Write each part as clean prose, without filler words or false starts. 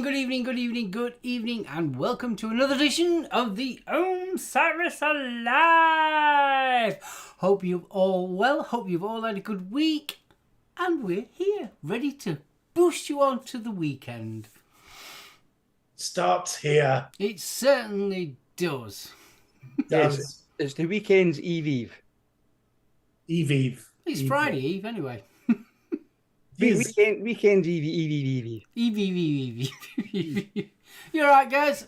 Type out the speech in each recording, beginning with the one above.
Good evening, and welcome to another edition of the Cyrus Alive. Hope you're all well, hope you've all had a good week, and we're here, ready to boost you on to the weekend. Starts here. It certainly does. Does. It's the weekend's Eve. Eve. It's Friday Eve, anyway. Weekend's Eve. Eve. You alright, guys?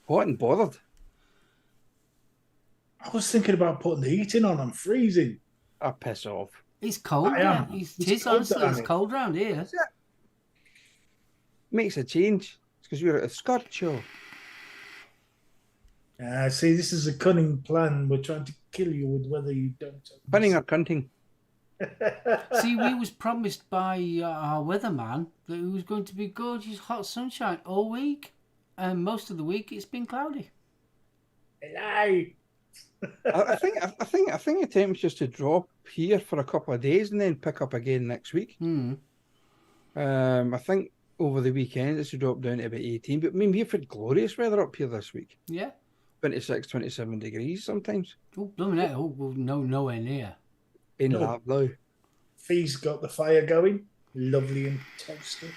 Hot and bothered. I was thinking about putting the heating on. I'm freezing. I piss off. It's cold. It's cold round here. Makes a change. It's because you're at a Scotch show. See, this is a cunning plan. We're trying to kill you with whether you don't. Cunning or cunting? See, we was promised by our weatherman that it was going to be gorgeous hot sunshine all week, and most of the week it's been cloudy. Hello. I think the temperature's to drop here for a couple of days and then pick up again next week. I think over the weekend it's to drop down to about 18, but I mean we've had glorious weather up here this week. Yeah. 26, 27 degrees sometimes. Oh, blooming it! Oh, well, nowhere near. In Lablow. Fee's got the fire going, lovely and toasty.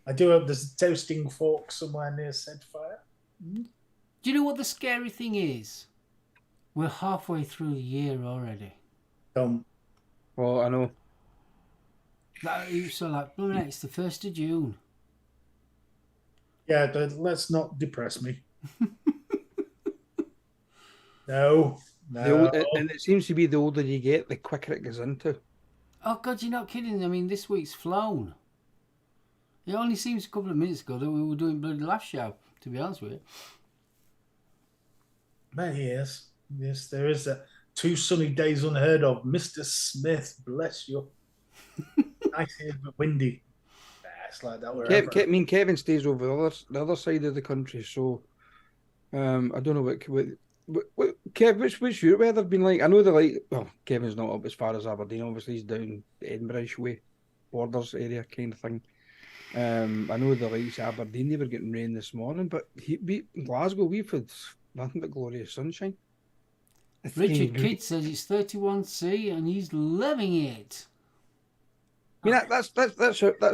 I do hope there's a toasting fork somewhere near said fire. Do you know what the scary thing is? We're halfway through the year already. Well, I know. So like, blooming it, it's the 1st of June. Yeah, let's not depress me. No. And it seems to be the older you get, the quicker it goes into. Oh, God, you're not kidding. I mean, this week's flown. It only seems a couple of minutes ago that we were doing bloody last show, to be honest with you. Yes, there is 2 sunny days unheard of. Mr. Smith, bless you. Nice here, but windy. It's like that wherever. Kevin stays over the other side of the country, so I don't know what Kev, what's your weather been like? I know Kevin's not up as far as Aberdeen, obviously he's down Edinburgh way, borders area kind of thing. I know the likes of Aberdeen, they were getting rain this morning, but in Glasgow we've had nothing but glorious sunshine. Richard Kidd says it's 31C and he's loving it. I mean that's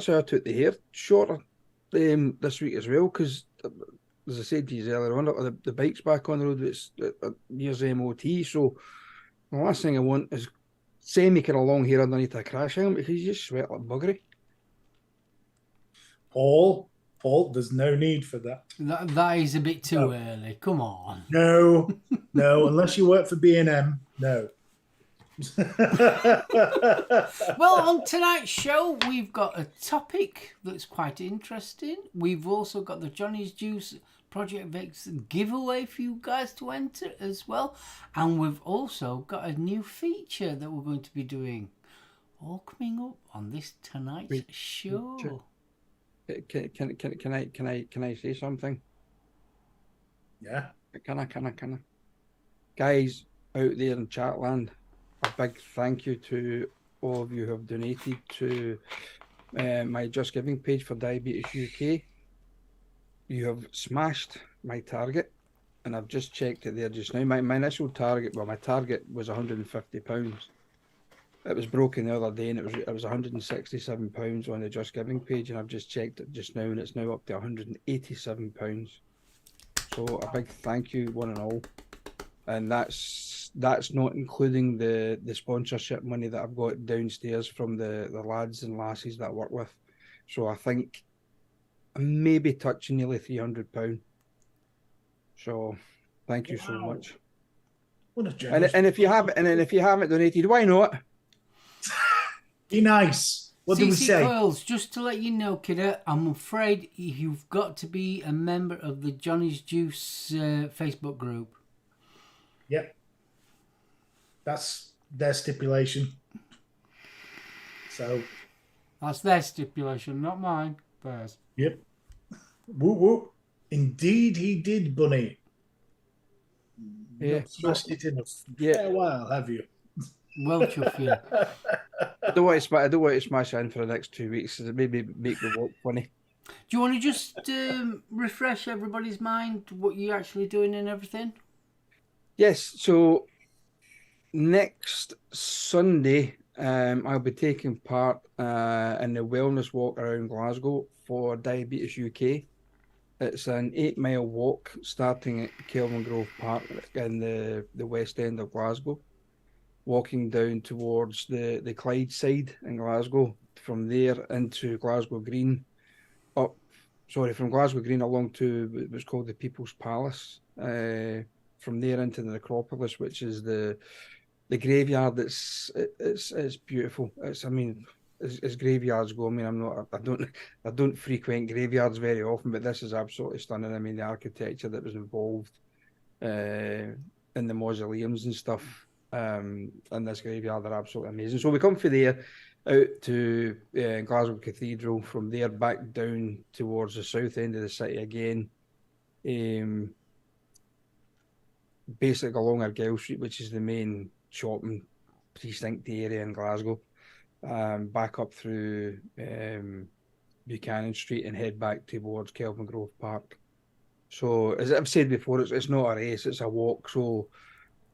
how I took the hair shorter this week as well, because as I said to you earlier on, the bike's back on the road. It's years MOT, so the last thing I want is making a long hair underneath a crash helmet because you just sweat like buggery. Paul, there's no need for that. That is a bit too early. Come on. No, unless you work for B&M, no. Well, on tonight's show, we've got a topic that's quite interesting. We've also got the Johnny's Juice Project Vex giveaway for you guys to enter as well. And we've also got a new feature that we're going to be doing. All coming up on this tonight's show. Can I say something? Yeah. Can I? Guys out there in Chatland, a big thank you to all of you who have donated to my Just Giving page for Diabetes UK. You have smashed my target, and I've just checked it there just now. My initial target, my target was £150. It was broken the other day, and it was £167 on the Just Giving page, and I've just checked it just now, and it's now up to £187. So a big thank you, one and all. And that's not including the sponsorship money that I've got downstairs from the lads and lassies that I work with. So I think I'm maybe touching nearly £300. So thank you so much. What a generous and if you haven't donated, why not? Be nice. What do we say? Coils, just to let you know, kiddo, I'm afraid you've got to be a member of the Johnny's Juice Facebook group. Yep. That's their stipulation. So. That's their stipulation, not mine. Theirs. Yep. Whoop whoop. Indeed he did, Bunny. Yeah. Not smashed it in a fair while, have you? Well, chuff, yeah. don't want to. I don't want to smash in for the next 2 weeks. It maybe make the walk funny. Do you want to just refresh everybody's mind what you're actually doing and everything? Yes. So next Sunday, I'll be taking part in the wellness walk around Glasgow for Diabetes UK. It's an 8-mile walk starting at Kelvin Grove Park in the west end of Glasgow, walking down towards the Clyde side in Glasgow, from there into Glasgow Green, from Glasgow Green along to what's called the People's Palace, from there into the Necropolis, which is the graveyard. It's beautiful. As graveyards go, I don't frequent graveyards very often, but this is absolutely stunning. I mean, the architecture that was involved in the mausoleums and stuff in this graveyard are absolutely amazing. So we come from there out to Glasgow Cathedral, from there back down towards the south end of the city again, basically along Argyll Street, which is the main shopping precinct area in Glasgow, back up through Buchanan Street and head back towards Kelvin Grove Park. So, as I've said before, it's not a race, it's a walk. So,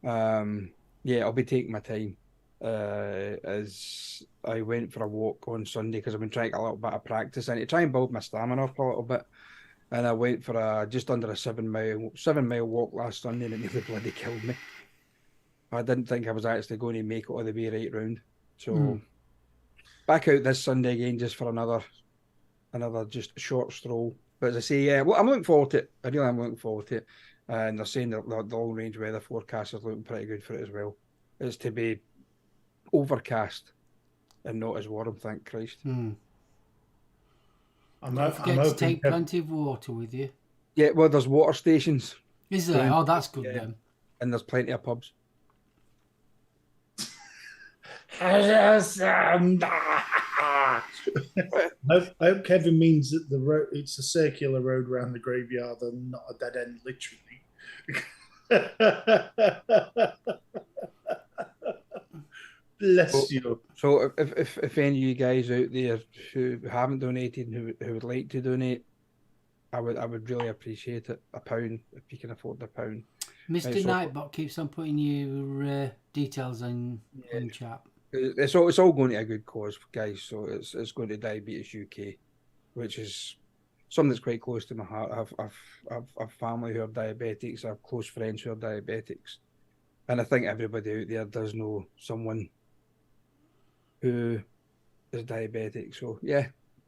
I'll be taking my time as I went for a walk on Sunday, because I've been trying to get a little bit of practice in to try and build my stamina up a little bit. And I went for just under a 7-mile walk last Sunday, and it nearly bloody killed me. I didn't think I was actually going to make it all the way right round. So back out this Sunday again, just for another just short stroll. But as I say, well, I'm looking forward to it. I really am looking forward to it. And they're saying that the long-range weather forecast is looking pretty good for it as well. It's to be overcast and not as warm, thank Christ. Don't forget to take plenty of water with you. Yeah, well, there's water stations. Is there? Oh, that's good then. And there's plenty of pubs. I hope Kevin means that the road, it's a circular road around the graveyard and not a dead end, literally. Bless you. So if any of you guys out there who haven't donated and who would like to donate, I would really appreciate it. £1 if you can afford £1. Mr. Nightbot keeps on putting your details in chat. It's all going to a good cause, guys. So it's going to Diabetes UK, which is something that's quite close to my heart. I've family who are diabetics. I have close friends who are diabetics, and I think everybody out there does know someone who is diabetic. So yeah,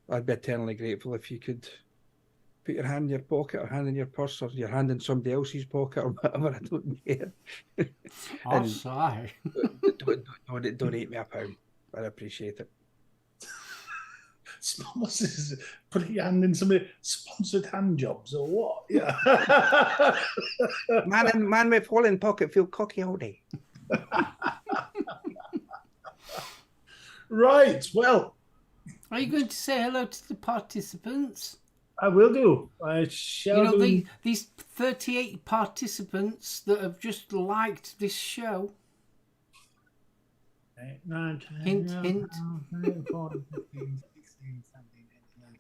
I'd be eternally grateful if you could put your hand in your pocket or hand in your purse or your hand in somebody else's pocket or whatever. I don't care. Oh, sorry. Donate me £1. I'd appreciate it. Sponsors, put your hand in somebody sponsored hand jobs or what? Yeah. man with falling pocket feel cocky all day. Right. Well, are you going to say hello to the participants? I will do. I shall. These 38 participants that have just liked this show. 8, 9, 10, Hint, 11, hint. 12, 14, 15, 16, 17, 18, 19.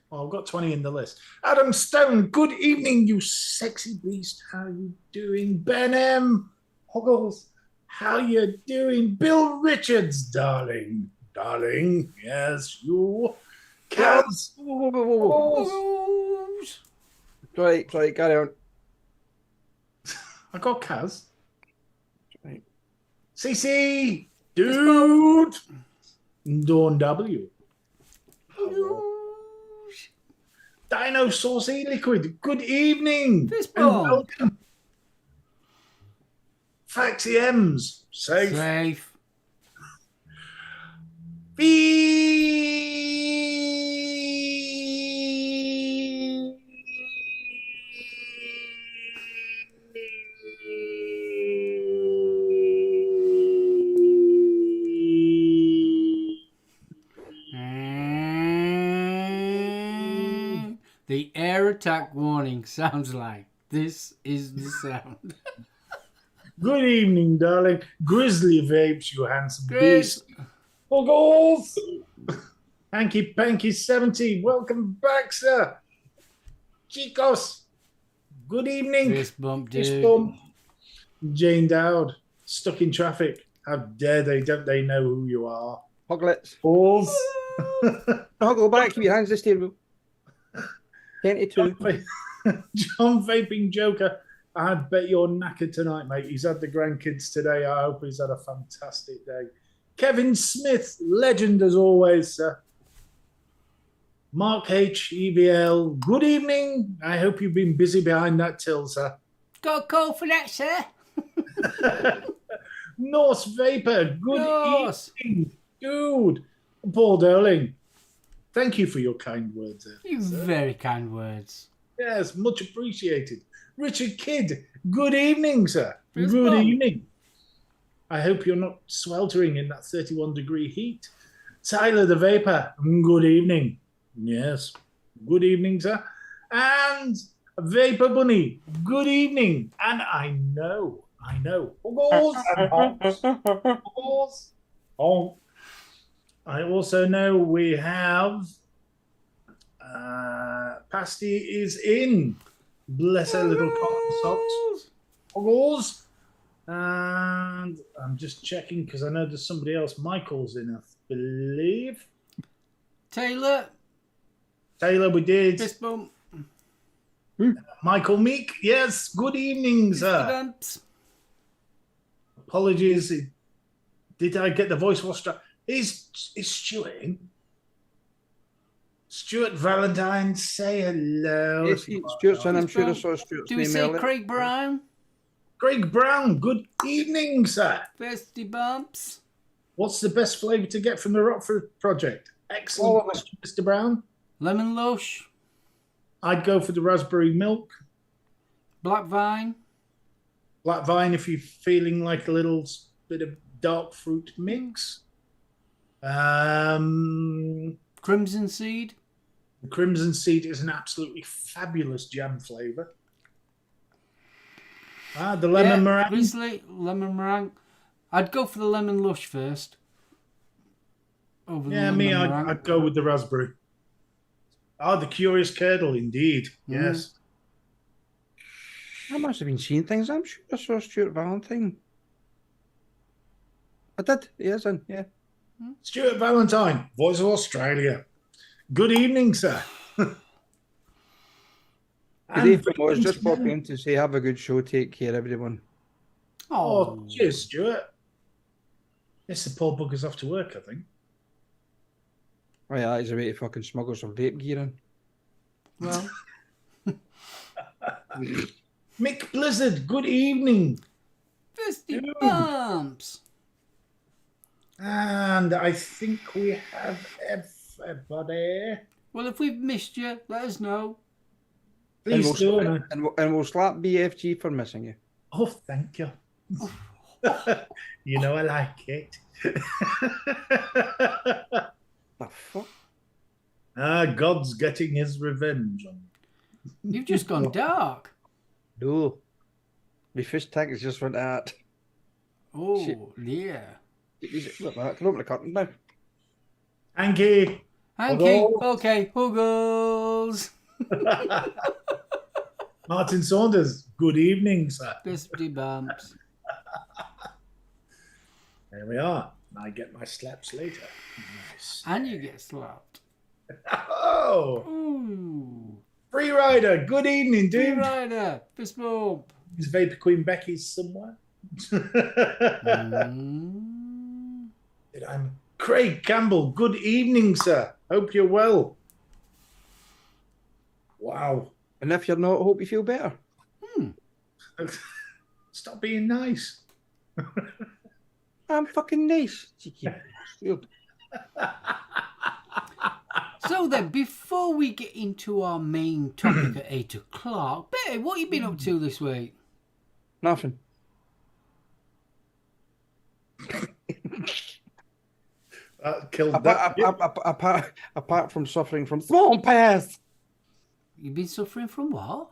Well, I've got 20 in the list. Adam Stone, good evening, you sexy beast. How you doing? Ben M. Hoggles, how you doing? Bill Richards, darling. Darling, yes, you. Kaz. Sorry, carry on. I got Kaz. Right. CC, dude. Dawn W. Dino Saucy Liquid, good evening. And welcome. Faxi M's, safe. The air attack warning sounds like this is the sound. Good evening, darling. Grizzly Vapes, you handsome beast. Huggles! Hanky Panky 70, welcome back, sir. Chicos, good evening. Fist bump, Fist dude. bump. Jane Dowd, stuck in traffic. How dare they? Don't they know who you are? Hoglets. Balls. Hoggle back, keep your hands to the steering wheel. 22. John Vaping Joker, I bet you're knackered tonight, mate. He's had the grandkids today. I hope he's had a fantastic day. Kevin Smith, legend as always, sir. Mark H, EVL, good evening. I hope you've been busy behind that till, sir. Got a call for that, sir. Norse Vapor, good Norse. evening, dude. Paul Darling, thank you for your kind words. You sir. very kind words. Yes, much appreciated. Richard Kidd, good evening, sir. Fist Good bump. evening. I hope you're not sweltering in that 31-degree heat. Tyler the Vapor, good evening. Yes, good evening, sir. And Vapor Bunny, good evening. And I know. Huggles and honks. Huggles, honk. I also know we have Pasty is in. Bless her little cotton socks. Huggles. And I'm just checking because I know there's somebody else. Michael's in, I believe. Taylor. Taylor, we did. Fist bump. Michael Meek, yes. Good evening, Fist sir. bumps. Apologies. Did I get the voice wash? Is Stuart in? Stuart Valentine, say hello. Yes, Stuart's in. I'm sure I saw Stuart's Do we name say earlier. Craig Brown? Greg Brown, good evening, sir. Fisty bumps. What's the best flavour to get from the Rockford project? Excellent question, Mr. Brown. Lemon lush. I'd go for the raspberry milk. Black vine. Black vine if you're feeling like a little bit of dark fruit mix. Crimson seed. The Crimson Seed is an absolutely fabulous jam flavour. The lemon meringue. Grizzly, lemon meringue. I'd go for the lemon lush first. Over the lemon meringue. I'd go with the raspberry. The Curious Curdle, indeed. Yes. I must have been seeing things. I'm sure I saw Stuart Valentine. I did. He is in, yeah. Stuart Valentine, Voice of Australia. Good evening, sir. Today, I was just popping in to say have a good show. Take care, everyone. Oh, cheers, Stuart. Yes, the poor bugger's off to work, I think. Oh, yeah, that is a way to fucking smuggle some vape gear in. Well, Mick Blizzard, good evening. fisty bumps. And I think we have everybody. Well, if we've missed you, let us know. Please do. And we'll slap BFG for missing you. Oh, thank you. You know I like it. The fuck? God's getting his revenge on me. You've just gone dark. No. My fish tank has just went out. Oh, Shit. yeah. Look, I can open the curtain now. Hanky. Hanky. Huggles. Okay, Huggles. Martin Saunders, good evening, sir. Fisty bumps. There we are. I get my slaps later. Nice. And you get slapped. Oh, Ooh. Free Rider, good evening, Free dude. rider. Fist bump. Is Vapor Queen Becky's somewhere? Craig Campbell, good evening, sir. Hope you're well. Wow. And if you're not, hope you feel better. Stop being nice. I'm fucking nice. Cheeky bastard. So then, before we get into our main topic at 8 o'clock, Betty, what have you been up to this week? Nothing. That killed that. Apart from suffering from swamp ass. You've been suffering from what?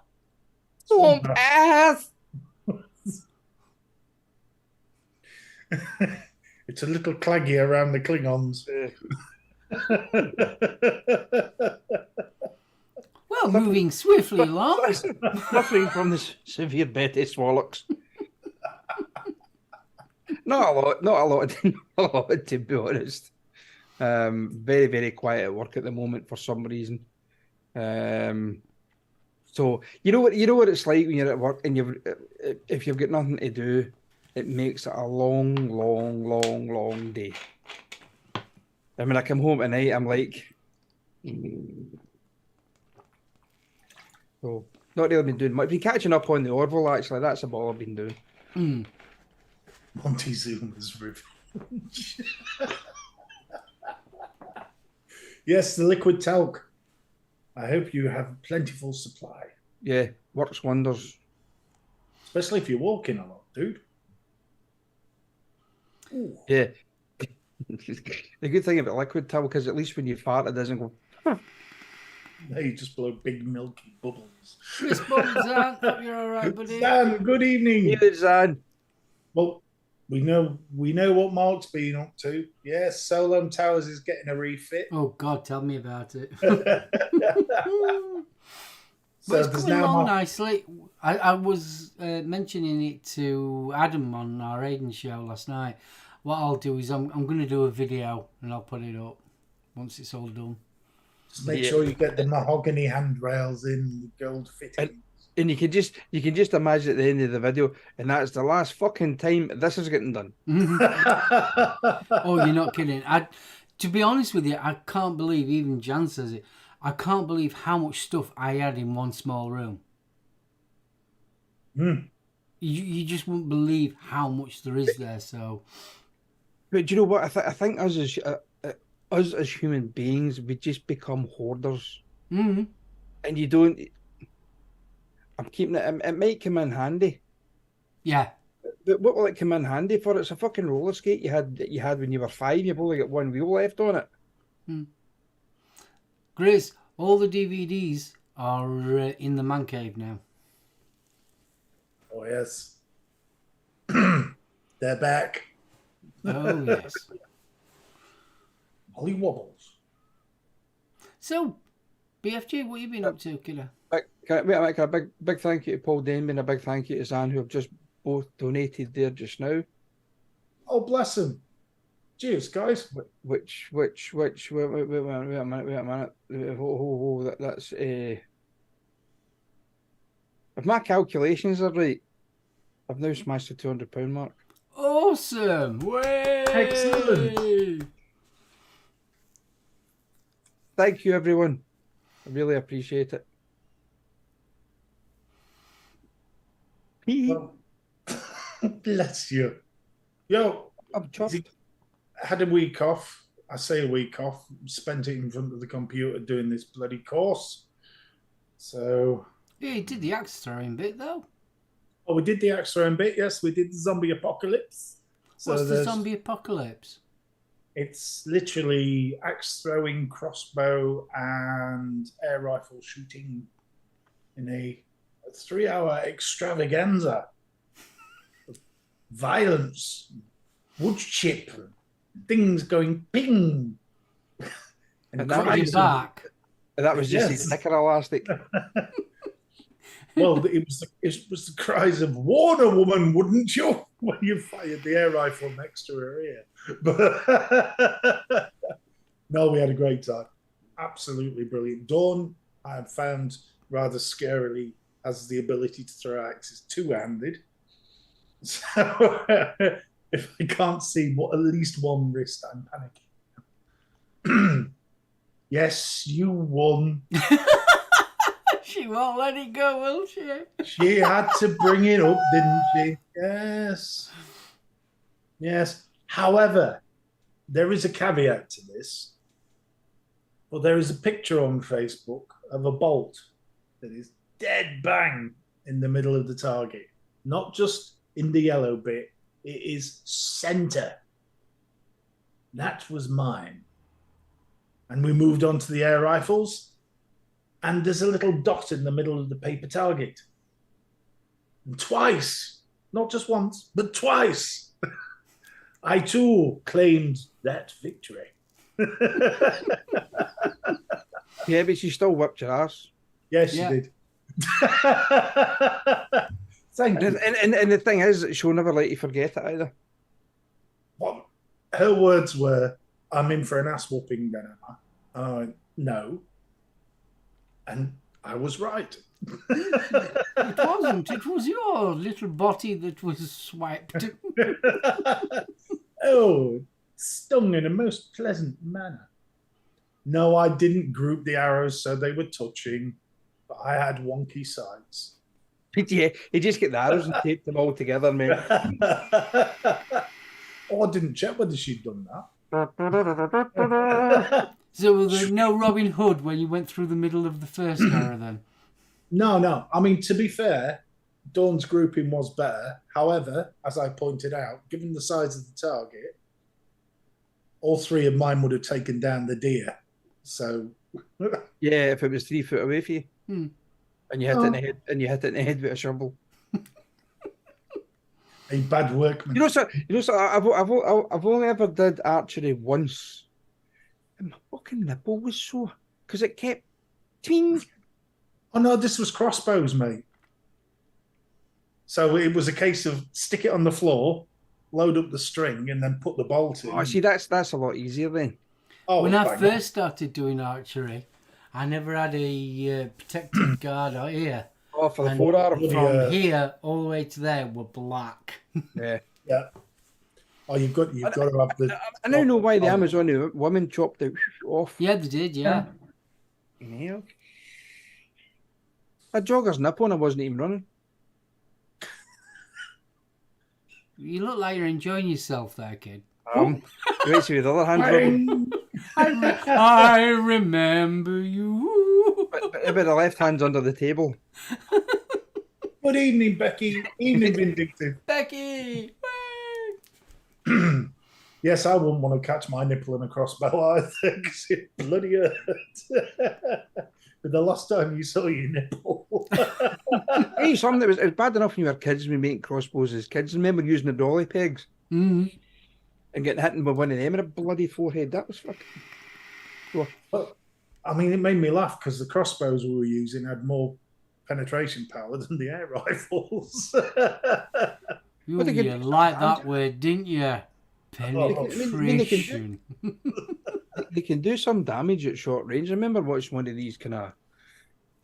Swamp ass. It's a little claggy around the Klingons. Well, moving swiftly along. Suffering from the severe Betty Swallocks. Not a lot, not a lot, not a lot, to be honest. Very, very quiet at work at the moment for some reason. So you know what it's like when you're at work and if you've got nothing to do, it makes it a long, long, long, long day. I mean, I come home at night, I'm like, so not really been doing much. Been catching up on the Orville, actually. That's about all I've been doing. Montezuma's revenge. Yes, the liquid talc. I hope you have a plentiful supply. Yeah, works wonders. Especially if you're walking a lot, dude. Ooh. Yeah. The good thing about liquid talc is at least when you fart, it doesn't go. Now you just blow big milky bubbles. Chris Bob, Zan, hope you're all right, buddy. Zan, good evening. Hey, Zan. Well, we know what Mark's been up to. Yes, SoulOhm Towers is getting a refit. Oh God, tell me about it. So But it's there's coming now along nicely. I was mentioning it to Adam on our Aiden show last night. What I'll do is I'm going to do a video and I'll put it up once it's all done. Just make sure you get the mahogany handrails in, the gold fitting. And you can just imagine at the end of the video, and that's the last fucking time this is getting done. Oh, you're not kidding. To be honest with you, I can't believe, even Jan says it, I can't believe how much stuff I had in one small room. You just wouldn't believe how much there is there. So, but do you know what? I think us as human beings, we just become hoarders, and you don't. I'm keeping it. It might come in handy. Yeah. But what will it come in handy for? It's a fucking roller skate you had when you were 5. You've only got one wheel left on it. Grace, all the DVDs are in the man cave now. Oh yes, they're back. Oh yes. Holly wobbles. So, BFG, what have you been up to, killer? Can I a big thank you to Paul Denby and a big thank you to Zan, who have just both donated there just now. Oh, bless them. Cheers, guys. Wait a minute. That's if my calculations are right, I've now smashed the £200 mark. Awesome! Way! Excellent. Thank you, everyone. I really appreciate it. Well, bless you. Yo, I'm chuffed. Had a week off. I say a week off. Spent it in front of the computer doing this bloody course. So. Yeah, you did the axe throwing bit though. Oh, we did the axe throwing bit. Yes, we did the zombie apocalypse. So what's the zombie apocalypse? It's literally axe throwing, crossbow, and air rifle shooting in a 3-hour extravaganza of violence, wood chip, things going ping, and that was back. And that was just his sticker elastic. Well, it was the cries of "Warn a woman, wouldn't you?" when you fired the air rifle next to her ear. But no, we had a great time. Absolutely brilliant. Dawn, I have found rather scarily, has the ability to throw axes two-handed. So if I can't see at least one wrist, I'm panicking. Yes, you won. She won't let it go, will she? She had to bring it up, didn't she? Yes. Yes. However, there is a caveat to this. Well, there is a picture on Facebook of a bolt that is dead bang in the middle of the target. Not just in the yellow bit, it is center. That was mine. And we moved on to the air rifles. And there's a little dot in the middle of the paper target. And twice, not just once, but twice, I too claimed that victory. Yeah, but she still whipped your ass. Yes, she Yeah. did. Thank you. And the thing is, she'll never let you forget it either. What her words were, "I'm in for an ass whooping, then am I?" And I went, "No," and I was right. It wasn't. It was your little body that was swiped. Oh, stung in a most pleasant manner. No, I didn't group the arrows so they were touching, but I had wonky sides. Yeah, you just get the arrows and tape them all together, mate. Oh, I didn't check whether she'd done that. So was there no Robin Hood when you went through the middle of the first arrow then? No. I mean, to be fair, Dawn's grouping was better. However, as I pointed out, given the size of the target, all three of mine would have taken down the deer. So, Yeah, if it was 3 foot away from you, and you hit it in the head, with a shovel. a bad workman. You know, so I've only ever did archery once, and my fucking nipple was sore because it kept ting. Oh no, this was crossbows, mate. So it was a case of stick it on the floor, load up the string, and then put the bolt in. Oh, see, that's a lot easier then. Oh, When I first started doing archery, I never had a protective guard out here. Oh, for the And forearm. From here all the way to there were black. Yeah. Yeah. Oh, you've got to have the. I now know why the Amazon women chopped it off. Yeah, they did, yeah. Yeah. A jogger's nipple and I wasn't even running. You look like you're enjoying yourself there, kid. You wait see with the other hand rubbing. I remember you. But the left hand's under the table. Good evening, Becky. Evening, Vindictive. Becky! Yes, I wouldn't want to catch my nipple in a crossbow either because it bloody hurt. But the last time you saw your nipple. Hey, something that was, it was bad enough when you were kids, we making crossbows as kids. Remember using the dolly pegs and getting hit with one of them in a bloody forehead. That was fucking. Well, I mean, it made me laugh because the crossbows we were using had more penetration power than the air rifles. You like that word, didn't you? Penetration. They can do some damage at short range. I remember watching one of these kind of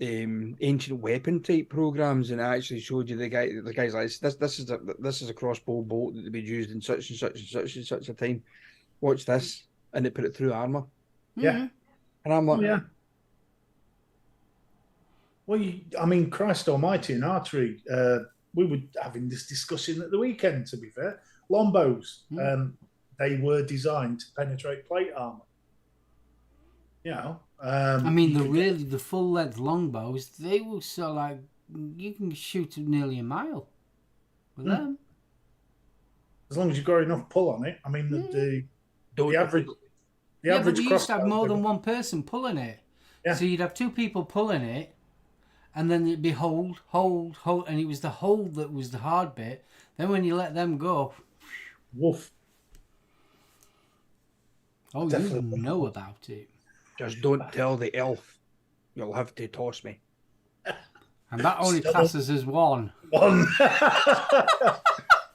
ancient weapon type programs, and it actually showed you the guy's like this is a crossbow bolt that would be used in such and such and such and such a time. Watch this, and they put it through armor. Yeah, and I'm like, yeah. Well, I mean, Christ Almighty, in archery, we were having this discussion at the weekend. To be fair, longbows, they were designed to penetrate plate armor. You know, I mean, the full length longbows, they will so like you can shoot nearly a mile with them. As long as you've got enough pull on it. I mean, the average. But you used to have more than one person pulling it. Yeah. So you'd have two people pulling it, and then it'd be hold, and it was the hold that was the hard bit. Then when you let them go, woof. Oh, definitely. You know about it. Just don't tell the elf. You'll have to toss me. And that only passes as one. Oh,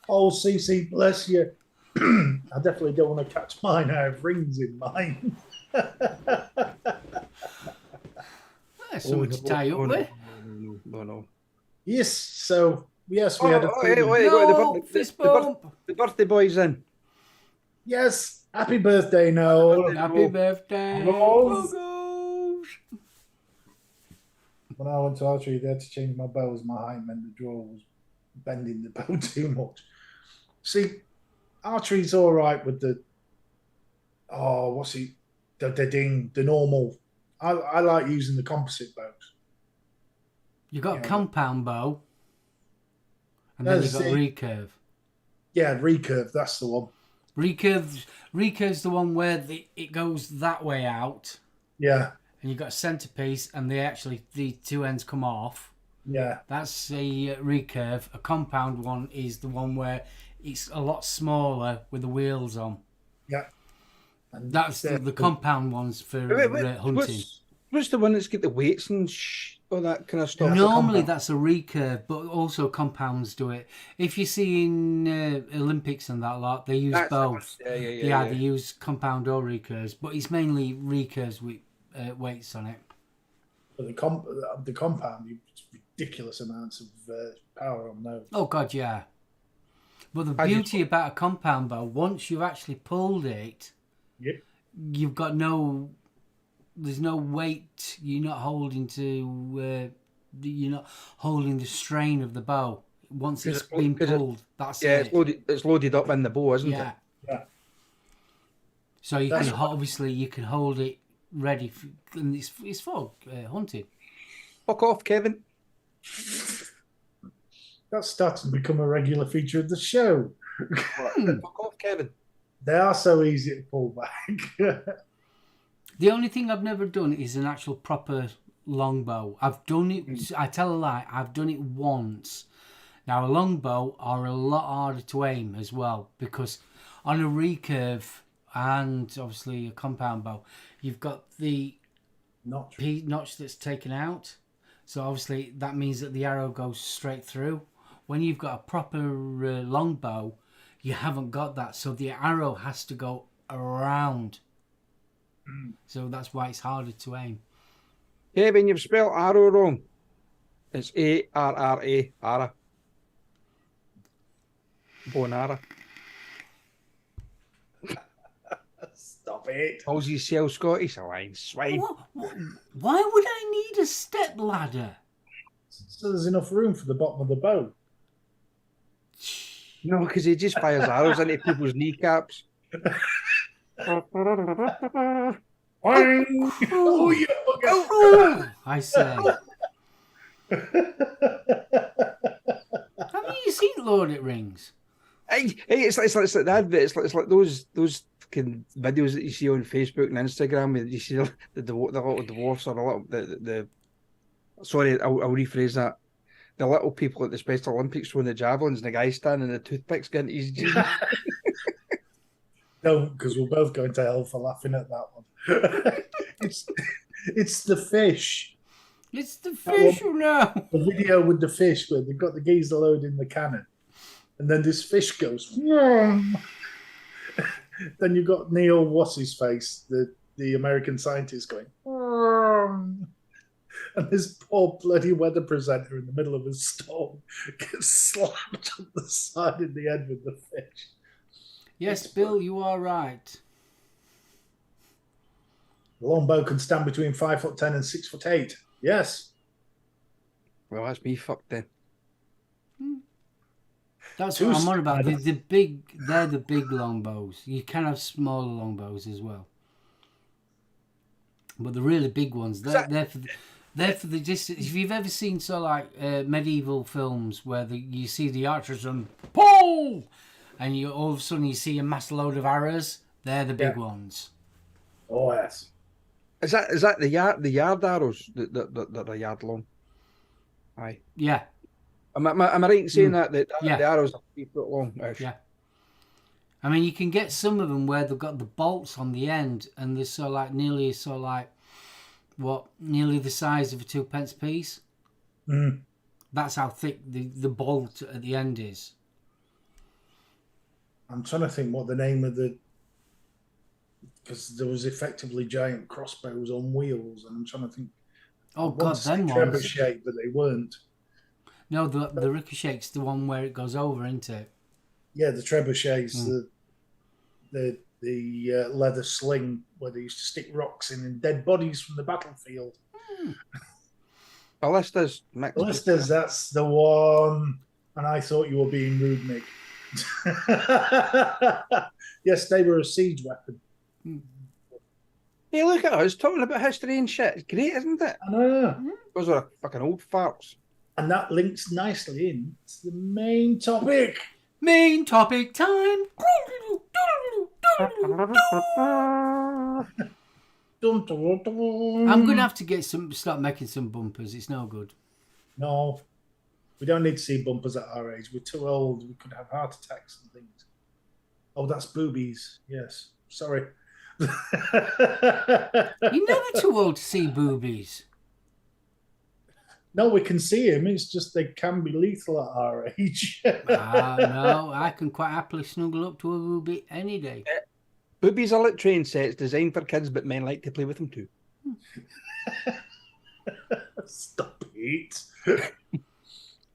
CC, bless you. I definitely don't want to catch mine. I have rings in mine. That's something to tie up with. No. Yes, so, yes, we had a... The birthday boy's in. Yes, happy birthday, Noel. Happy birthday. When I went to archery, they had to change my bow as my height meant the draw was bending the bow too much. See, archery's all right with the the normal. I like using the composite bows. You got a compound bow, and then you got recurve. Yeah, recurve. That's the one. Recurve's the one where it goes that way out. Yeah. And you got a centerpiece, and the two ends come off. Yeah. That's a recurve. A compound one is the one where it's a lot smaller with the wheels on. Yeah. And That's the compound ones for hunting. What's the one that's got the weights and all that kind of stuff? Normally that's a recurve, but also compounds do it. If you see in Olympics and that lot, they use both. Yeah. They use compound or recurves, but it's mainly recurves with weights on it. But the compound, you ridiculous amounts of power on those. Oh God, yeah. But the beauty about a compound bow, once you've actually pulled it, you've got there's no weight. You're not holding the strain of the bow. Once it's been pulled, that's it. It's loaded up in the bow, isn't it? Yeah. So you can hold it ready, and it's for hunting. Fuck off, Kevin. That's starting to become a regular feature of the show. Fuck off, Kevin. They are so easy to pull back. The only thing I've never done is an actual proper longbow. I've done it. I tell a lie. I've done it once. Now a longbow are a lot harder to aim as well, because on a recurve and obviously a compound bow, you've got the notch that's taken out. So obviously that means that the arrow goes straight through. When you've got a proper longbow, you haven't got that. So the arrow has to go around. So that's why it's harder to aim. Kevin, you've spelled arrow wrong. It's A-R-R-A, Ara. Bonara. Stop it. Calls yourself Scottish, a lying swine. Why would I need a step ladder? So there's enough room for the bottom of the bow. No, because he just fires arrows into people's kneecaps. Oh, yeah. I say. Have you seen Lord of the Rings? Hey, it's like that. It's like those fucking videos that you see on Facebook and Instagram where you see the little dwarfs or the sorry, I'll rephrase that. The little people at the Special Olympics throwing the javelins and the guy standing the toothpicks getting his jeans. Don't, because we're both going to hell for laughing at that one. It's the fish. It's the fish, you know. The video with the fish where they've got the geezer loading the cannon, and then this fish goes. Then you've got Neil What's-his-face, the American scientist going. And this poor bloody weather presenter in the middle of a storm gets slapped on the side of the head with the fish. Yes, Bill, you are right. The longbow can stand between 5'10" and 6'8". Yes. Well, that's me fucked then. That's what I'm on about. They're the big longbows. You can have smaller longbows as well. But the really big ones, they're for the distance. If you've ever seen medieval films where you see the archers and pull, and all of a sudden you see a mass load of arrows, they're the big ones. Oh yes. Is that the yard arrows that are yard long? Aye. Yeah. Am I right in saying that the arrows are 3 foot long? Yeah. I mean, you can get some of them where they've got the bolts on the end, and they're nearly the size of a 2p piece. Mm. That's how thick the bolt at the end is. I'm trying to think what the name of because there was effectively giant crossbows on wheels, and I'm trying to think. Oh God, them ones. Trebuchet, but they weren't. No, the ricochet's the one where it goes over, isn't it? Yeah, the trebuchets, the leather sling where they used to stick rocks in and dead bodies from the battlefield. Ballistas, that's the one. And I thought you were being rude, Mick. Yes, they were a siege weapon. Hey, look at us talking about history and shit. It's great, isn't it? I know. Those are fucking old farts. And that links nicely in to the main topic. Main topic time. I'm going to have to start making some bumpers. It's no good. No, we don't need to see bumpers at our age. We're too old. We could have heart attacks and things. Oh, that's boobies. Yes. Sorry. You're never too old to see boobies. No, we can see him. It's just they can be lethal at our age. No, I can quite happily snuggle up to a boobie any day. Boobies are like train sets designed for kids, but men like to play with them too. Stop it.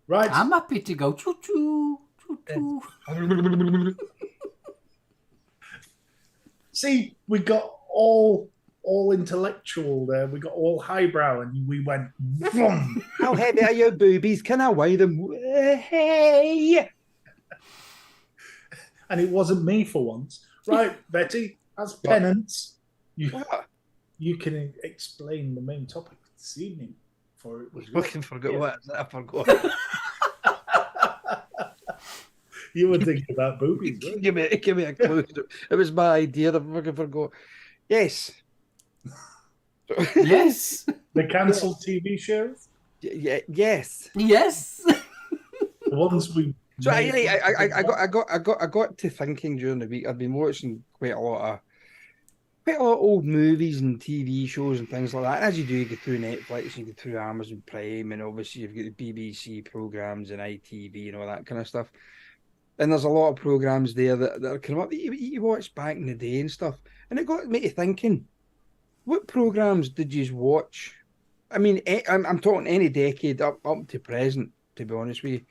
Right. I'm happy to go choo-choo, choo-choo. See, we got all intellectual there. We got all highbrow, and we went. Vroom. How heavy are your boobies? Can I weigh them? Hey! And it wasn't me for once. Right, Betty, as penance, you can explain the main topic this evening. For it was fucking forgot what I forgot. You were thinking about boobies. Give me a clue. It was my idea. I fucking forgot. Yes. Yes. The cancelled TV shows. Yes. Yes. The ones we. So I got to thinking during the week. I've been watching quite a lot of old movies and TV shows and things like that. As you do, you go through Netflix, you go through Amazon Prime, and obviously you've got the BBC programs and ITV and all that kind of stuff. And there's a lot of programs there that are kind of that you watched back in the day and stuff. And it got me to thinking, what programs did you watch? I mean, I'm talking any decade up to present, to be honest with you.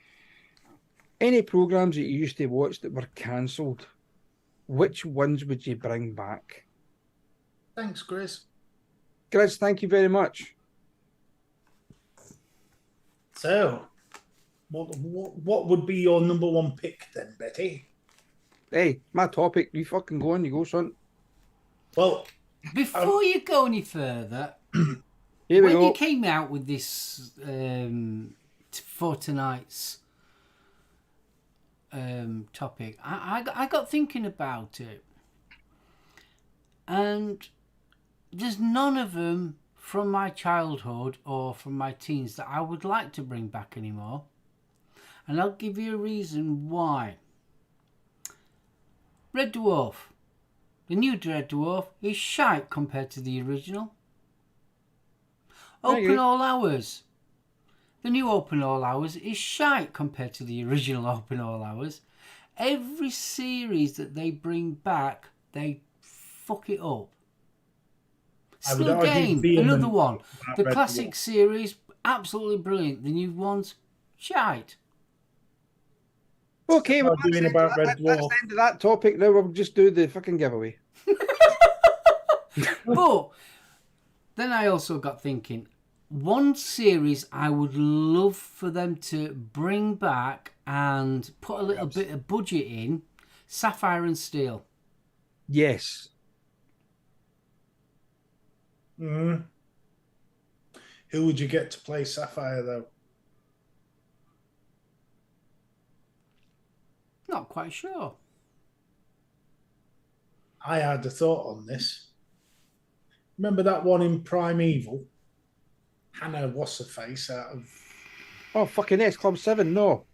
Any programs that you used to watch that were cancelled, which ones would you bring back? Thanks, Chris. Chris, thank you very much. So, what would be your number one pick then, Betty? Hey, my topic. You fucking go on. You go, son. Well, before you go any further, here we when go. you came out with this for tonight's topic, I got thinking about it, and there's none of them from my childhood or from my teens that I would like to bring back anymore, and I'll give you a reason why. Red Dwarf. The new Red Dwarf is shite compared to the original. Open All Hours. The new Open All Hours is shite compared to the original Open All Hours. Every series that they bring back, they fuck it up. Still Game, another one. The classic series, absolutely brilliant. The new ones, shite. Okay, well, that's the end of that topic. Now we'll just do the fucking giveaway. But then I also got thinking, one series I would love for them to bring back and put a little bit of budget in, Sapphire and Steel. Yes. Mm. Who would you get to play Sapphire, though? Not quite sure. I had a thought on this. Remember that one in Primeval? Hannah What's-Her-Face out of... Oh, fucking S Club 7, no.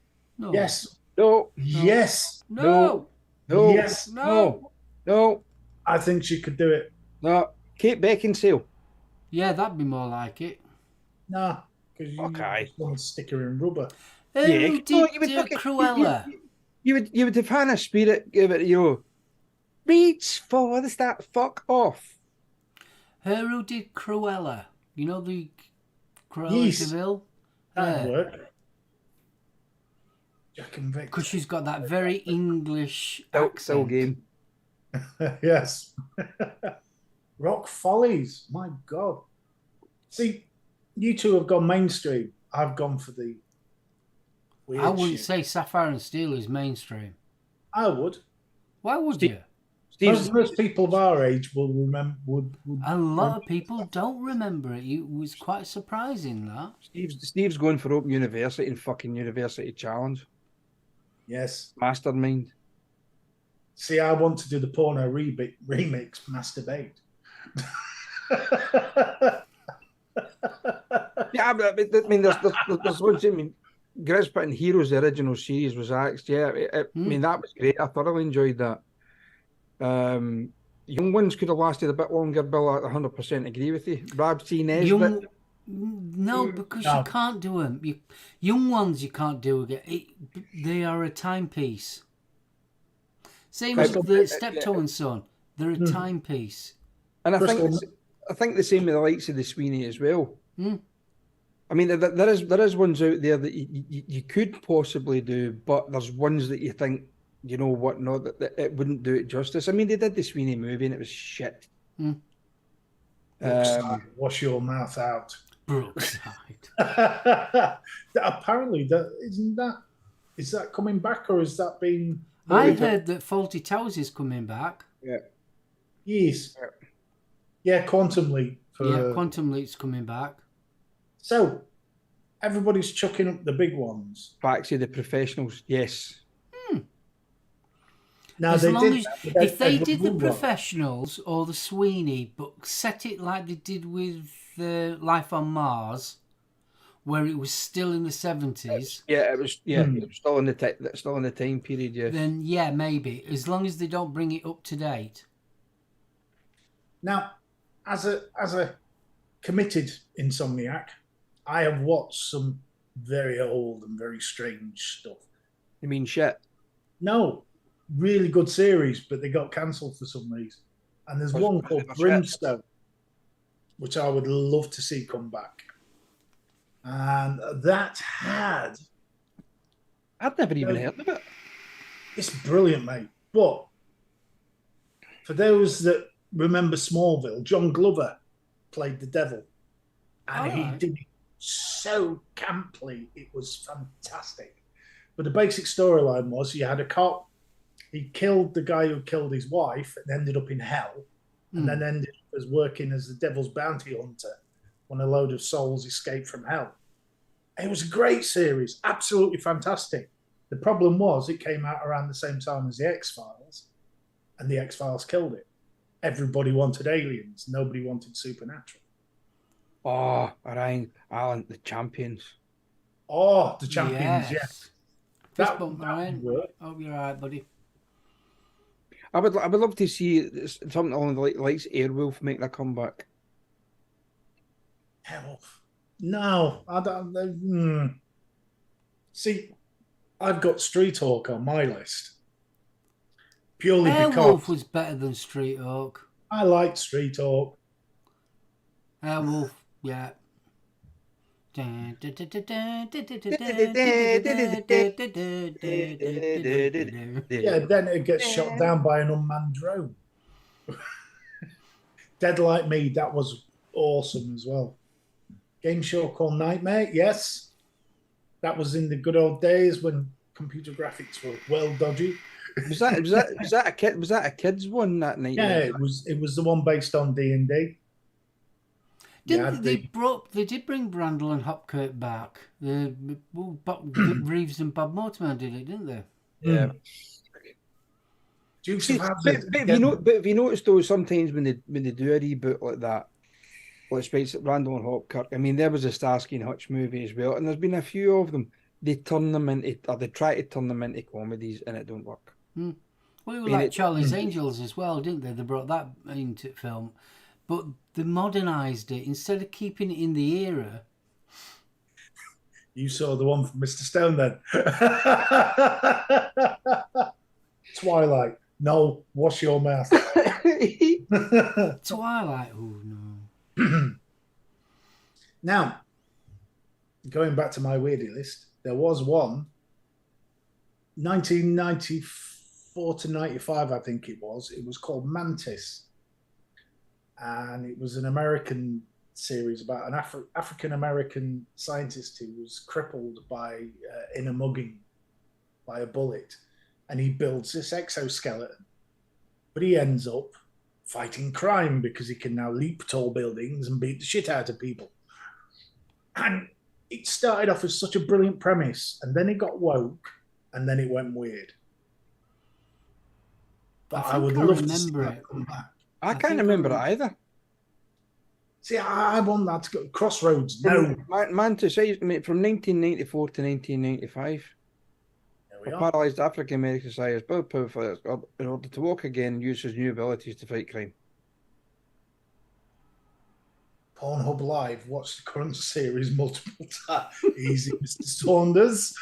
Yes. No. Yes. No. Yes. No. I think she could do it. No. Kate Beckinsale. Yeah, that'd be more like it. Nah, because you just want to stick her in rubber. Who did Cruella? You would have Hannah Spirit give it, reach for the start, fuck off. Her who did Cruella. You know the Cruella DeVille? That'd work. Jack and Vic. Because she's got that very English accent. Game. Yes. Rock Follies. My God. See, you two have gone mainstream. I've gone for the weird I wouldn't shit. say Sapphire and Steel is mainstream. I would. Why would you? Most people of our age will remember. A lot of people don't remember it. It was quite surprising that. Steve's going for Open University and fucking University Challenge. Yes. Mastermind. See, I want to do the porno remix, Masturbate. Yeah, but I mean, there's loads. I mean, Grisbit and Heroes, the original series was axed. Yeah, I mean that was great. I thoroughly enjoyed that. Young ones could have lasted a bit longer. Bill, I 100% agree with you. Rab C. Nesbitt. No, because you can't do them. Young ones you can't do again. They are a timepiece. Same as the Steptoe and Son. They're a timepiece. And I think the same with the likes of the Sweeney as well. I mean, there is ones out there that you could possibly do, but there's ones that you think, you know what, no, that it wouldn't do it justice. I mean, they did the Sweeney movie and it was shit. Wash your mouth out. Brookside. Apparently, is that coming back, or is that being? I heard that Fawlty Towers is coming back. Yeah. Yes. Yeah, Quantum Leap. Quantum Leap's coming back. So, everybody's chucking up the big ones. Back the professionals, yes. Now, if they did the professionals or the Sweeney, but set it like they did with Life on Mars, where it was still in the 70s. Yeah, it was. Yeah, it was still in the time period. Yes. Then yeah, maybe as long as they don't bring it up to date. Now, as a committed insomniac, I have watched some very old and very strange stuff. You mean shit? No, really good series, but they got cancelled for some reason. And there's one called Brimstone, which I would love to see come back. And that I'd never even heard of it. It's brilliant, mate. But for those that remember Smallville, John Glover played the devil. And he did it so camply. It was fantastic. But the basic storyline was you had a cop. He killed the guy who killed his wife and ended up in hell. And then ended up as working as the devil's bounty hunter when a load of souls escaped from hell. It was a great series. Absolutely fantastic. The problem was it came out around the same time as the X-Files. And the X-Files killed it. Everybody wanted aliens. Nobody wanted supernatural. Oh, Alan, the Champions. Oh, the Champions, yes. That would work. Oh, you're all right, buddy. I would love to see something along the likes Airwolf make their comeback. Airwolf? No, I don't. See, I've got Street Hawk on my list. Purely because Airwolf was better than Street Hawk. I liked Street Hawk. Airwolf, yeah. Yeah, then it gets shot down by an unmanned drone. Dead Like Me, that was awesome as well. Game show called Nightmare, yes. That was in the good old days when computer graphics were well dodgy. Was that a kids one that night? Yeah, it was the one based on D&D. They did bring Brandel and Hopkirk back. Reeves and Bob Mortimer did it, didn't they? Yeah. But have you noticed though, sometimes when they do a reboot like that, let's face it, Brandel and Hopkirk, I mean, there was a Starsky and Hutch movie as well, and there's been a few of them. They try to turn them into comedies, and it don't work. Well, it was like Charlie's Angels as well, didn't they? They brought that into film. But they modernised it. Instead of keeping it in the era. You saw the one from Mr. Stone then. Twilight. No, wash your mouth. Twilight. Oh, no. Now, going back to my weirdy list, there was one, 1994 to 95, I think it was. It was called Mantis. And it was an American series about an African-American scientist who was crippled by in a mugging by a bullet. And he builds this exoskeleton. But he ends up fighting crime because he can now leap tall buildings and beat the shit out of people. And it started off as such a brilliant premise. And then it got woke. And then it went weird. But I would love to see that come back. I can't remember it either. See, I want that to go. Crossroads, no. Man, to say, mate, from 1994 to 1995, There we a are. paralysed African American society is built powerful in order to walk again and use his new abilities to fight crime. Pornhub Live, watch the current series multiple times. Easy, Mr. Saunders.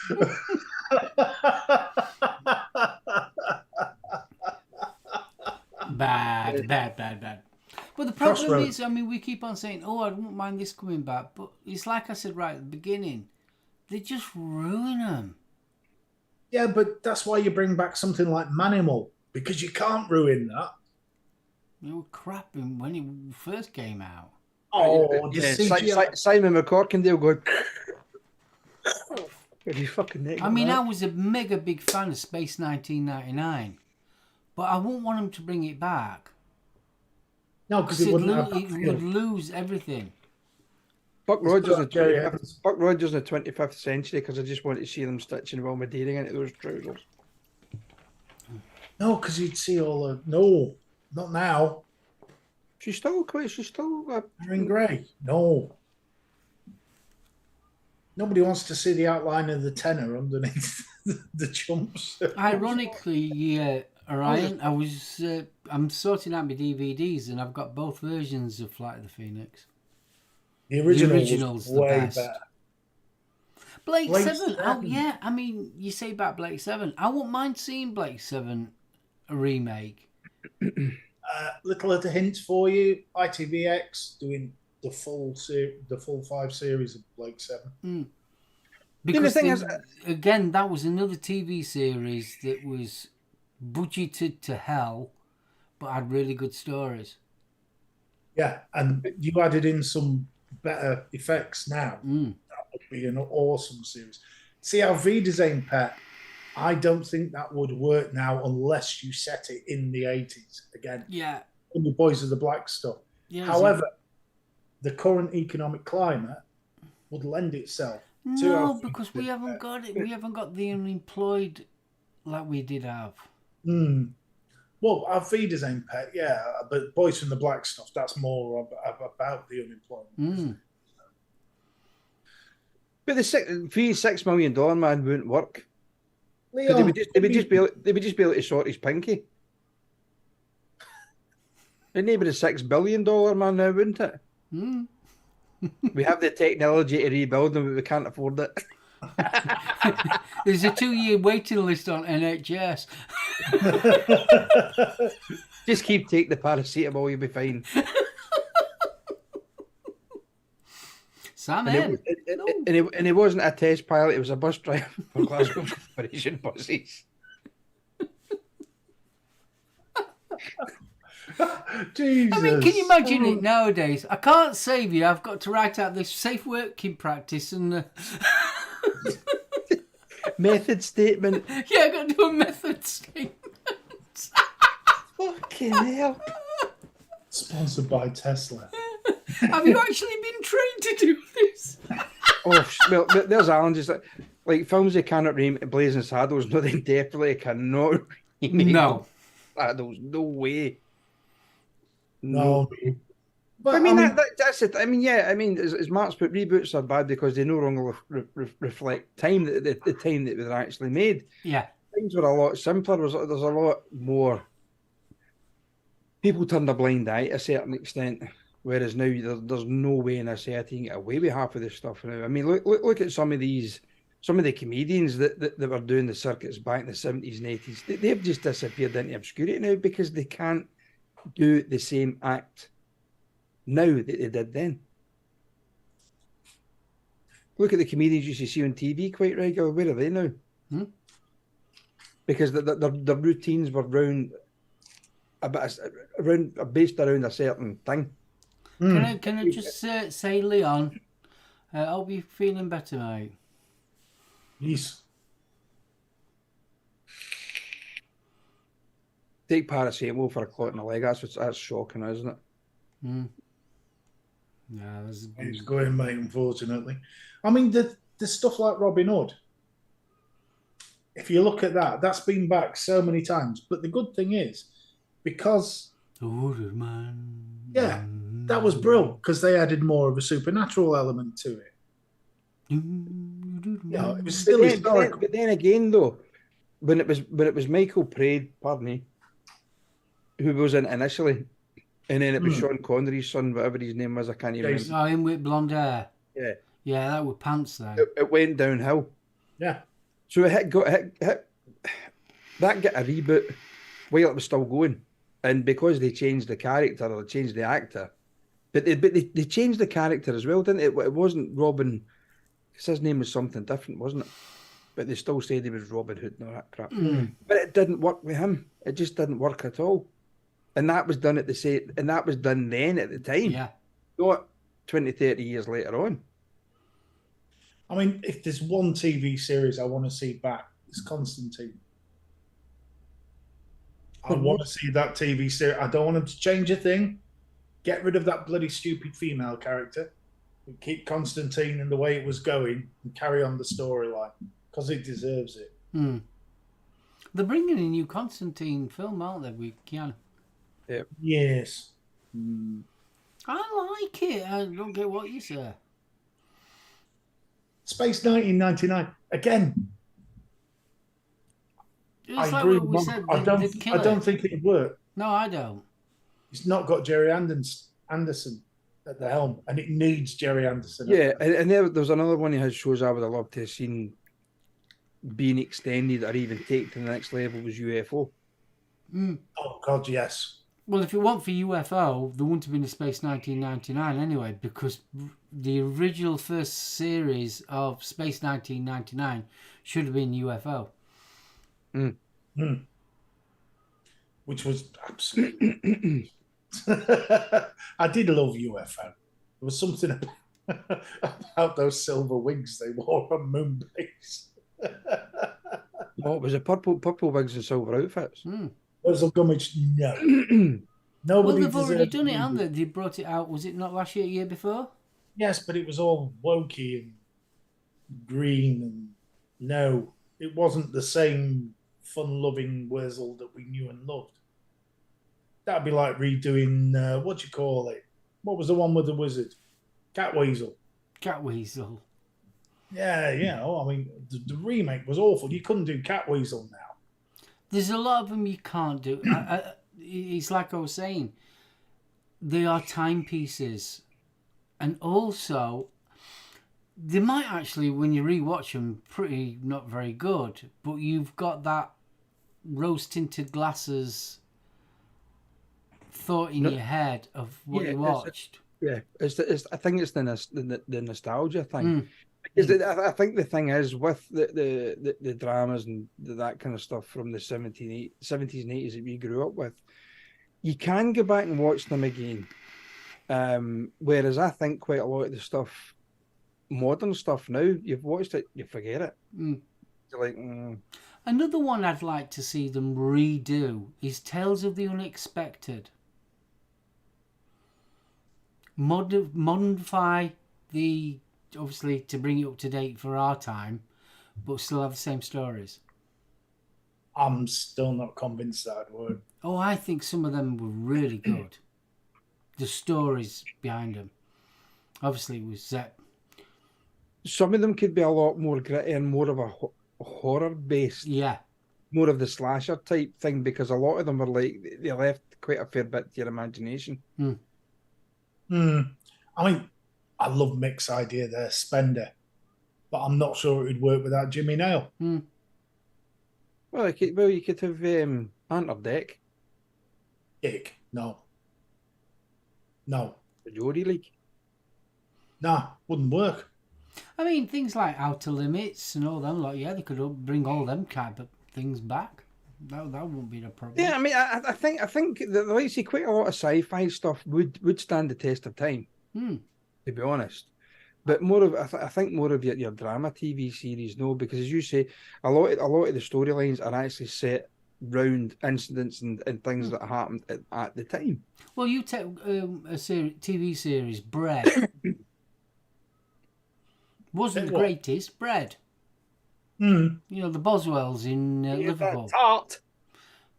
Bad. But the problem Crossroads. is, I mean, we keep on saying, oh, I don't mind this coming back. But it's like I said right at the beginning, they just ruin them. Yeah, but that's why you bring back something like Manimal, because you can't ruin that. They were crap when it first came out. Oh, the CGI. Simon McCorkindale going. With his fucking neck. I mean, I was a mega big fan of Space 1999, but I wouldn't want them to bring it back. No, because it wouldn't have it would lose everything. Buck Rogers in Yeah. the 25th century, because I just wanted to see them stitching Wilma Deering into those trousers. No, because you'd see all the... No, not now. She's still They're in grey. No. Nobody wants to see the outline of the tenor underneath the chumps. Ironically, Orion, I'm sorting out my DVDs, and I've got both versions of Flight of the Phoenix. The original original's was the way best. better. Blake Blake 7. Oh, 7. yeah. I mean, you say about Blake 7. I wouldn't mind seeing Blake 7 a remake. Little of the hints for you. ITVX doing the full 5 series of Blake 7. Because the thing is, again, that was another TV series that was budgeted to hell, but had really good stories. Yeah, and you added in some better effects now. That would be an awesome series. See how V-Design Pet, I don't think that would work now unless you set it in the 80s again. Yeah. In the Boys of the Black stuff. Yeah, However, the current economic climate would lend itself to... No, because we haven't got it. We haven't got the unemployed like we did have. Well, our V-Design Pet, yeah, but Boys from the Black stuff, that's more about the unemployment. But the $6 million man wouldn't work. Leon, They would just be able to sort his pinky. It'd be the $6 billion man now, wouldn't it? We have the technology to rebuild them, but we can't afford it. There's a 2-year waiting list on NHS. Just keep taking the paracetamol, you'll be fine. Sam And it wasn't a test pilot, it was a bus driver for Glasgow Corporation buses. Jesus. I mean, can you imagine it nowadays? I can't save you. I've got to write out this safe working practice and... Method statement. Yeah, I've got to do a method statement. Fucking hell. Sponsored by Tesla. Have you actually been trained to do this? Oh, well, there's Alan just like films they cannot remake Blazing Saddles. No, they definitely cannot remake Saddles. No way. No. But I mean, that's it. I mean, yeah. I mean, as Mark's put, reboots are bad because they no longer reflect time, the time that they were actually made. Yeah, Things were a lot simpler. There's a lot more. People turned a blind eye to a certain extent, whereas now there's no way in a society you can get away with half of this stuff now. I mean, look at some of the comedians that were doing the circuits back in the 70s and 80s. They've just disappeared into obscurity now because they can't do the same act now that they did then. Look at the comedians you used to see on TV quite regularly. Where are they now? Because the routines were based around a certain thing. Can I just say, Leon, I hope you're feeling better, mate. Yes. Take paracetamol for a clot in the leg. That's shocking, isn't it? Yeah, It's going, mate, unfortunately. I mean, the stuff like Robin Hood, if you look at that, that's been back so many times. But the good thing is, because... Order man. Yeah. That was brilliant because they added more of a supernatural element to it. It was still historical. But then again, though, when it was Michael Praed, pardon me, who was in it initially, and then it was Sean Connery's son, whatever his name was, I can't even remember. Oh, him with blonde hair. Yeah. Yeah, that was pants then. It went downhill. Yeah. So that got a reboot while it was still going. And because they changed the character or they changed the actor, but they changed the character as well, didn't it? It wasn't Robin, because his name was something different, wasn't it? But they still said he was Robin Hood and all that crap. But it didn't work with him. It just didn't work at all. And that was done that was done then at the time. Yeah. Not 20, 30 years later on. I mean, if there's one TV series I want to see back, it's Constantine. I want to see that TV series. I don't want them to change a thing. Get rid of that bloody stupid female character. And keep Constantine in the way it was going and carry on the storyline because it deserves it. They're bringing a new Constantine film, aren't they, with Keanu? Yeah. Yes. I like it. I don't get what you say. Space 1999. Again, It's I like agree. what we said. I don't think it'd work. No, I don't. It's not got Jerry Anderson at the helm, and it needs Jerry Anderson. Yeah, and there's another one of his shows I would have loved to have seen being extended or even taken to the next level was UFO. Oh, God, yes. Well, if it weren't for UFO, there wouldn't have been a Space 1999 anyway, because the original first series of Space 1999 should have been UFO. Which was absolutely... I did love UFO. There was something about those silver wigs they wore on Moonbase. What was it? Purple wigs and silver outfits. Wurzel Gummidge, no. Well, Nobody they've already deserved done it, to haven't be- they? They brought it out, was it not last year, year before? Yes, but it was all wokey and green, and no, it wasn't the same fun-loving Wurzel that we knew and loved. That'd be like redoing, what do you call it? What was the one with the wizard? Catweasel. Catweasel. Yeah, I mean, the remake was awful. You couldn't do Catweasel now. There's a lot of them you can't do. It's like I was saying, they are timepieces. And also, they might actually, when you rewatch them, pretty not very good. But you've got that rose-tinted glasses thought in your head of what you watched. I think it's the nostalgia thing. Because I think the thing is with the dramas and that kind of stuff from the 70s and 80s that we grew up with, you can go back and watch them again. Whereas I think quite a lot of the stuff, modern stuff now, you've watched it, you forget it. You're like, Another one I'd like to see them redo is Tales of the Unexpected. Modify the, obviously, to bring it up to date for our time, but still have the same stories. I'm still not convinced that'd work. Oh, I think some of them were really good. The stories behind them. Obviously, it was set. some of them could be a lot more gritty and more of a horror based. Yeah. More of the slasher type thing, because a lot of them were like, they left quite a fair bit to your imagination. I mean, I love Mick's idea there, Spender, but I'm not sure it would work without Jimmy Nail. Well, you could have Ant Deck. Ick. No. The Jody League. Nah, wouldn't work. I mean, things like Outer Limits and all them, like, yeah, they could bring all them kind of things back. That won't be a problem. Yeah, I mean, I think that, like, see, quite a lot of sci-fi stuff would stand the test of time, to be honest. But more of, I think more of your drama TV series, no, because as you say, a lot of the storylines are actually set round incidents and things that happened at the time. Well, you take a TV series, Bread. Wasn't the greatest, Bread. You know, the Boswells in Liverpool. Tart.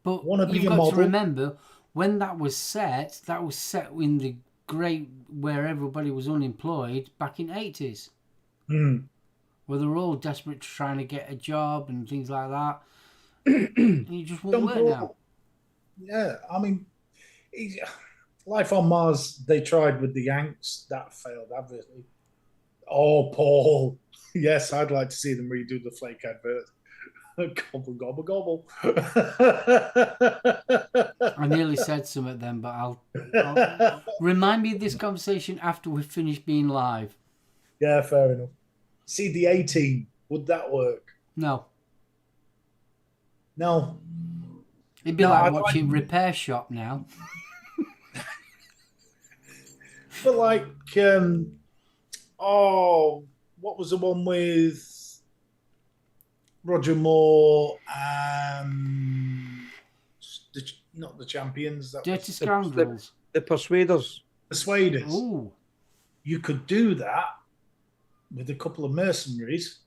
But Wanna be you've a got model? to remember, when that was set in the great where everybody was unemployed back in 80s. Mm. Where they were all desperate to trying to get a job and things like that. And you just won't work now. Yeah, I mean, Life on Mars, they tried with the Yanks. That failed, obviously. Oh, Paul. Yes, I'd like to see them redo the flake advert. Gobble, gobble, gobble. I nearly said something then, but I'll remind me of this conversation after we've finished being live. Yeah, fair enough. See the A-Team. Would that work? No. No. It'd be like watching Repair Shop now. But like, what was the one with Roger Moore and not the Champions? Dirty Scoundrels. The Persuaders. Persuaders. Ooh. You could do that with a couple of mercenaries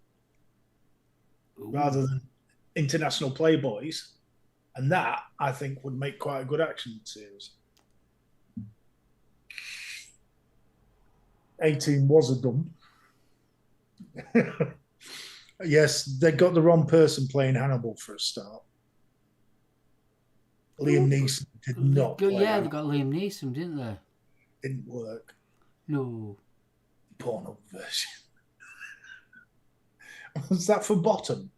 rather than international playboys. And that, I think, would make quite a good action series. 18 was a dump. Yes, they got the wrong person playing Hannibal for a start. Liam Neeson did not play Hannibal. They got Liam Neeson, didn't they? Didn't work. No. Porno version. Was that for bottom?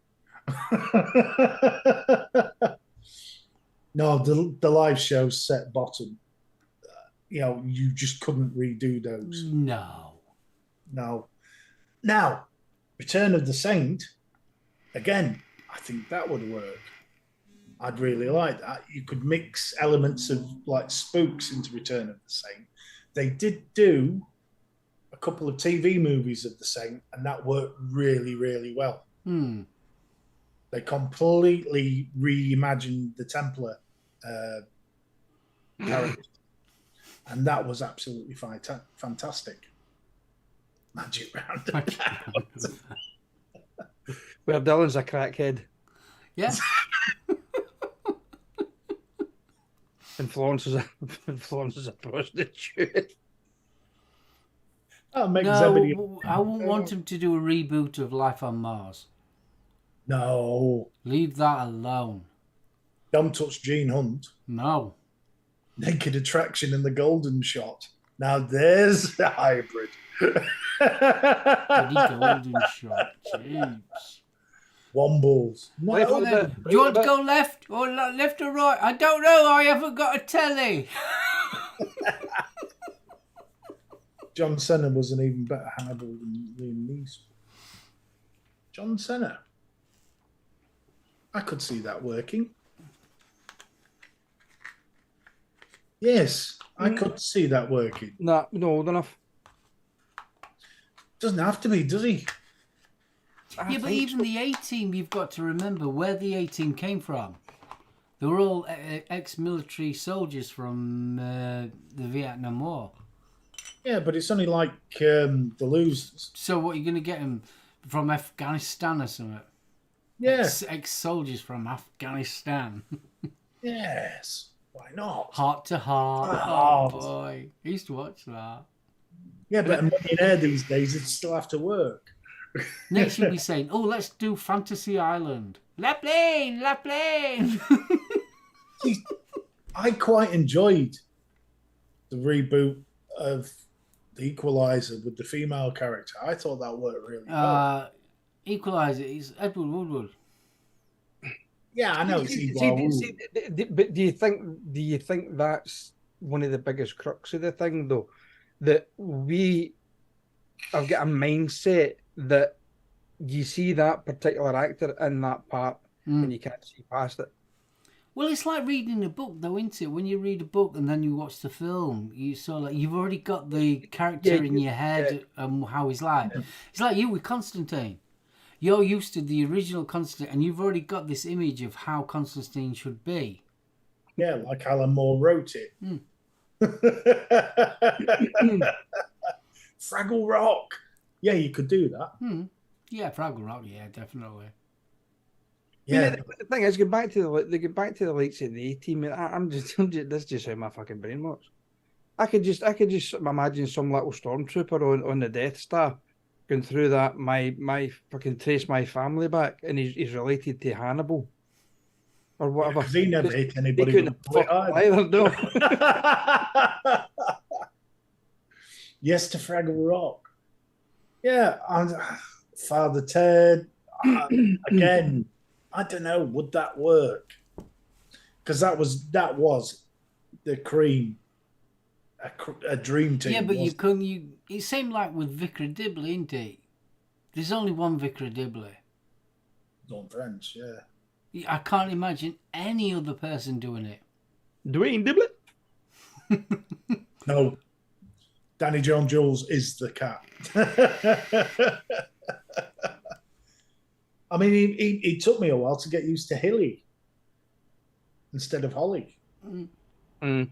No, the live show set bottom. You just couldn't redo those. No. Now, Return of the Saint, again, I think that would work. I'd really like that. You could mix elements of like spooks into Return of the Saint. They did do a couple of TV movies of the Saint, and that worked really, really well. They completely reimagined the Templar character, and that was absolutely fantastic. Magic Round. Where Dylan's a crackhead. Yeah. And Florence is a prostitute. I wouldn't want him to do a reboot of Life on Mars. No. Leave that alone. Don't touch Gene Hunt. No. Naked Attraction and the Golden Shot. Now there's a hybrid. Golden Shot. Jeez. Wombles. No. Do you want to go left or right? I don't know. I haven't got a telly. John Cena was an even better Hannibal than Liam Neeson. John Cena. I could see that working. Yes, I could see that working. No, old enough. Doesn't have to be, does he? Yeah, but even the A-Team, you've got to remember where the A-Team came from. They were all ex-military soldiers from the Vietnam War. Yeah, but it's only like the losers. So what, you're going to get them from Afghanistan or something? Yeah. Ex-soldiers from Afghanistan. Yes. Why not? Heart to Heart. Oh, boy. I used to watch that. Yeah, but a millionaire these days, it'd still have to work. Next you'll be saying, oh, let's do Fantasy Island. La Plane. See, I quite enjoyed the reboot of The Equalizer with the female character. I thought that worked really well. Equalizer is Edward Woodward. Yeah, I know. But do you think that's one of the biggest crux of the thing, though? That we have got a mindset that you see that particular actor in that part and you can't see past it. Well, it's like reading a book, though, isn't it? When you read a book and then you watch the film, you've already got the character in your head and how he's like. Yeah. It's like you with Constantine. You're used to the original Constantine, and you've already got this image of how Constantine should be. Yeah, like Alan Moore wrote it. Fraggle Rock. Yeah, you could do that. Yeah, Fraggle Rock. Yeah, definitely. Yeah, the thing is, get back to the likes of the A-Team. That's just how my fucking brain works. I could just imagine some little stormtrooper on the Death Star going through that. My fucking trace my family back, and he's related to Hannibal or whatever. Because he never hit He anybody couldn't with a bullet fucking either. either, no. Yes to Fraggle Rock. Yeah, and Father Ted. Again, I don't know. Would that work? Because that was the cream, a dream team. Yeah, but you couldn't. It seemed like with Vicar Dibley, isn't it? There's only one Vicar Dibley. Don French, yeah. I can't imagine any other person doing it. Dwayne Diblet. No, Danny John Jules is the cat. I mean, he took me a while to get used to Hilly instead of Holly. Mm.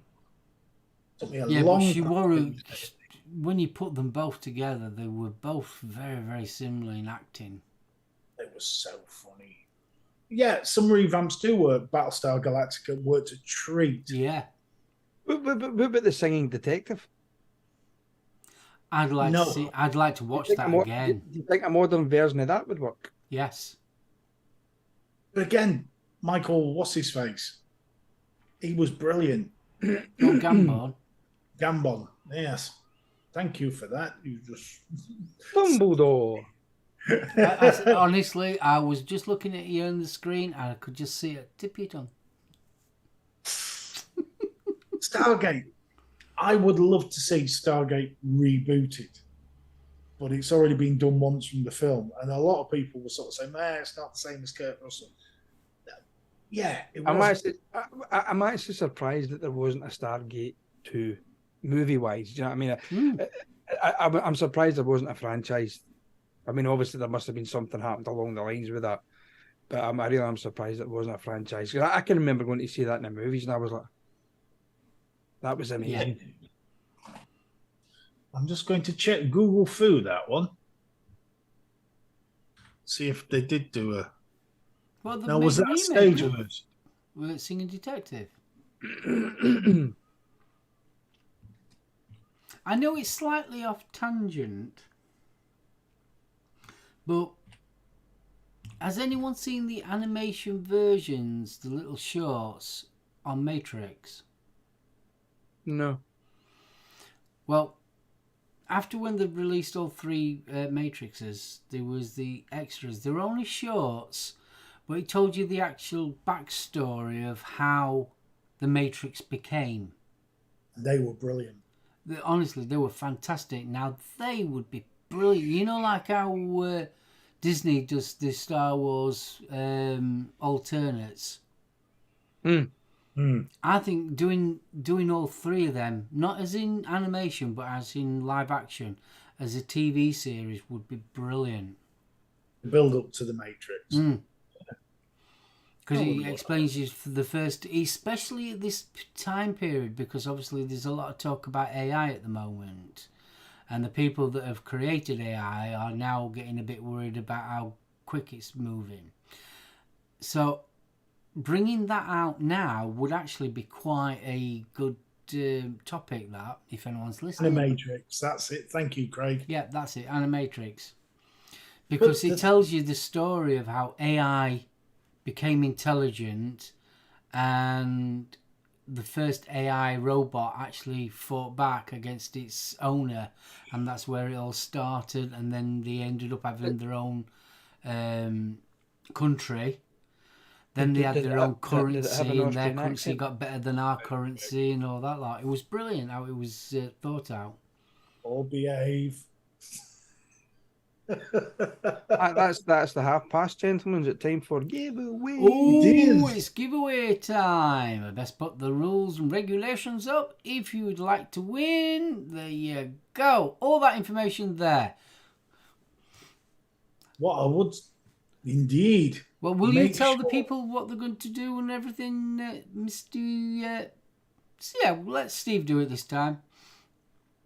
Took me a Yeah, long but she time. wore when you put them both together, they were both very, very similar in acting. It was so funny. Yeah, some revamps do work. Battlestar Galactica worked a treat. Yeah. What about the singing detective? I'd like to see. I'd like to watch that again. Do you think a modern version of that would work? Yes. But again, Michael, what's his face? He was brilliant. Not Gambon. Gambon, yes. Thank you for that. You just Dumbledore. Honestly, I was just looking at you on the screen and I could just see a tippy tongue. Stargate. I would love to see Stargate rebooted, but it's already been done once from the film, and a lot of people will sort of say, "Man, it's not the same as Kurt Russell." Yeah, it was. I'm actually surprised that there wasn't a Stargate 2 movie-wise. Do you know what I mean? I'm surprised there wasn't a franchise. I mean, obviously there must have been something happened along the lines with that, but I'm surprised there wasn't a franchise. Because I can remember going to see that in the movies, and I was like, that was amazing. Yeah. I'm just going to check Google Foo that one. See if they did do a. Well, Now, was that stage version? Were it Singing Detective? I know it's slightly off tangent, but has anyone seen the animation versions, the little shorts on Matrix? No. Well, after when they released all 3 Matrixes, there was the extras. They were only shorts, but it told you the actual backstory of how the Matrix became. They were brilliant. Honestly, they were fantastic. Now, they would be brilliant. You know, like how Disney does the Star Wars alternates. I think doing all 3 of them, not as in animation, but as in live action, as a TV series would be brilliant. The build up to the Matrix. Because he explains you for the first, especially at this time period, because obviously there's a lot of talk about AI at the moment. And the people that have created AI are now getting a bit worried about how quick it's moving. So bringing that out now would actually be quite a good topic, that, if anyone's listening. Animatrix, that's it. Thank you, Craig. Yeah, that's it, Animatrix. Because it tells you the story of how AI became intelligent and the first AI robot actually fought back against its owner, and that's where it all started, and then they ended up having their own country. Then they had their own currency, and their currency got better than our currency and all that. Like, it was brilliant how it was thought out. All behave. That's the half past, gentlemen. Is it time for giveaway? Oh, it's giveaway time. I best put the rules and regulations up. If you would like to win, there you go. All that information there. What I would indeed. Well, will you tell the people what they're going to do and everything, Mr. So yeah, let Steve do it this time.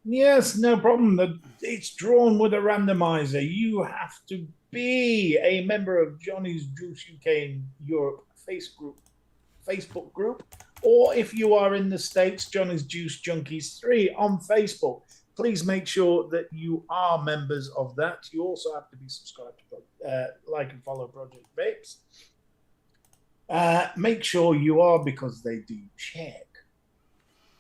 Yes, no problem. It's drawn with a randomizer. You have to be a member of Johnny's Juice UK in Europe Facebook group, or if you are in the States, Johnny's Juice Junkies 3 on Facebook. Please make sure that you are members of that. You also have to be subscribed to like and follow Project Vapes. Make sure you are, because they do check.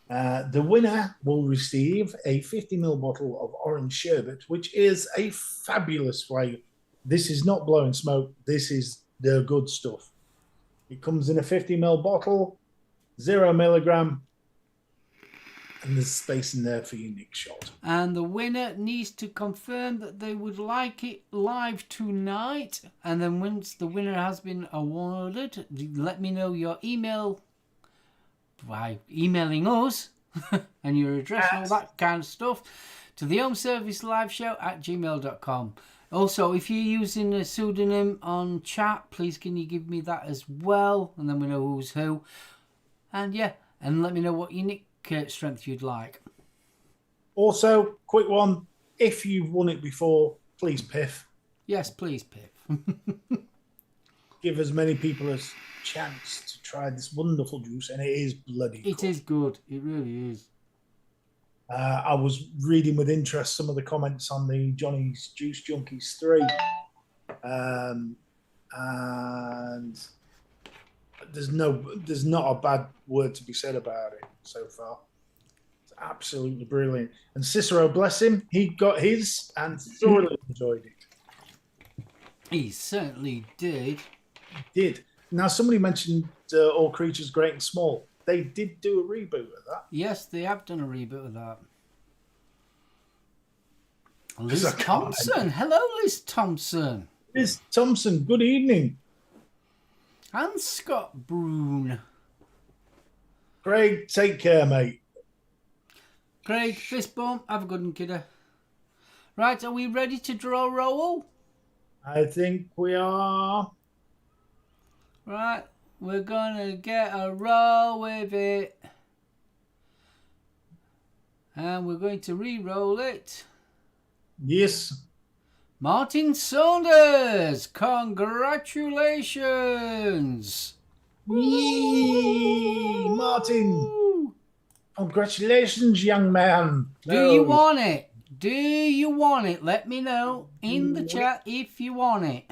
The winner will receive a 50ml bottle of orange sherbet, which is a fabulous flavour. This is not blowing smoke. This is the good stuff. It comes in a 50ml bottle, 0 milligram, and there's space in there for your Nick shot. And the winner needs to confirm that they would like it live tonight. And then once the winner has been awarded, let me know your email by emailing us and your address and all that kind of stuff to the Home Service Live Show at gmail.com. Also, if you're using a pseudonym on chat, please can you give me that as well, and then we know who's who. And yeah, and let me know what unique strength you'd like. Also, quick one, if you've won it before, please piff. Yes, please, Pip. Give as many people a chance to try this wonderful juice, and it is bloody good. It is good. It really is. I was reading with interest some of the comments on the Johnny's Juice Junkies 3. And there's not a bad word to be said about it so far. It's absolutely brilliant. And Cicero, bless him, he got his and thoroughly enjoyed it. He certainly did. He did. Now, somebody mentioned All Creatures Great and Small. They did do a reboot of that. Yes, they have done a reboot of that. Liz Thompson. Hello, Liz Thompson. Liz Thompson, good evening. And Scott Broon. Craig, take care, mate. Craig, fist bump. Have a good one, kiddo. Right, are we ready to draw roll? I think we are. Right, we're gonna get a roll with it. And we're going to re-roll it. Yes. Martin Saunders, congratulations. Yee, Martin. Congratulations, young man. Do you want it? Do you want it? Let me know in the chat if you want it.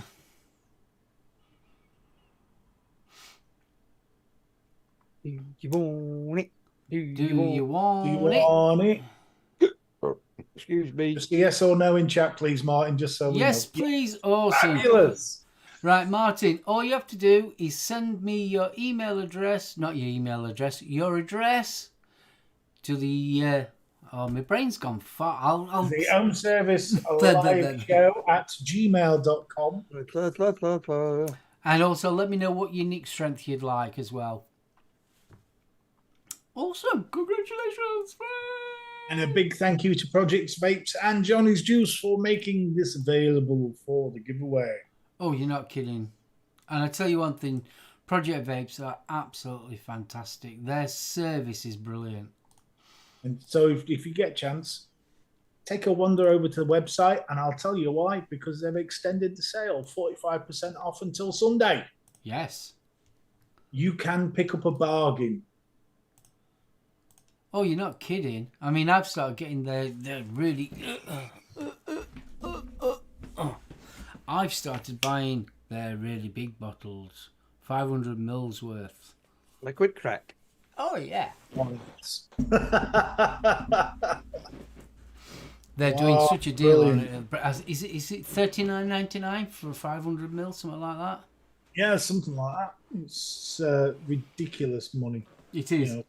Do you want it? Do you want it? Excuse me. Just a yes or no in chat, please, Martin, just so we Yes, know. please. Awesome. Fabulous. Right, Martin, all you have to do is send me your email address, not your email address, your address to the, oh, my brain's gone far. I'll The Home Service Live Show at gmail.com. And also let me know what unique strength you'd like as well. Awesome. Congratulations. And a big thank you to Project Vapes and Johnny's Juice for making this available for the giveaway. Oh, you're not kidding. And I tell you one thing, Project Vapes are absolutely fantastic. Their service is brilliant. And so if you get a chance, take a wander over to the website, and I'll tell you why. Because they've extended the sale, 45% off until Sunday. Yes. You can pick up a bargain. Oh, you're not kidding. I mean, I've started getting their really... I've started buying their really big bottles. 500 mils worth. Liquid crack. Oh, yeah. Once. They're doing such a deal on it. Is it $39.99 for 500 mils, something like that? Yeah, something like that. It's ridiculous money. It is. You know,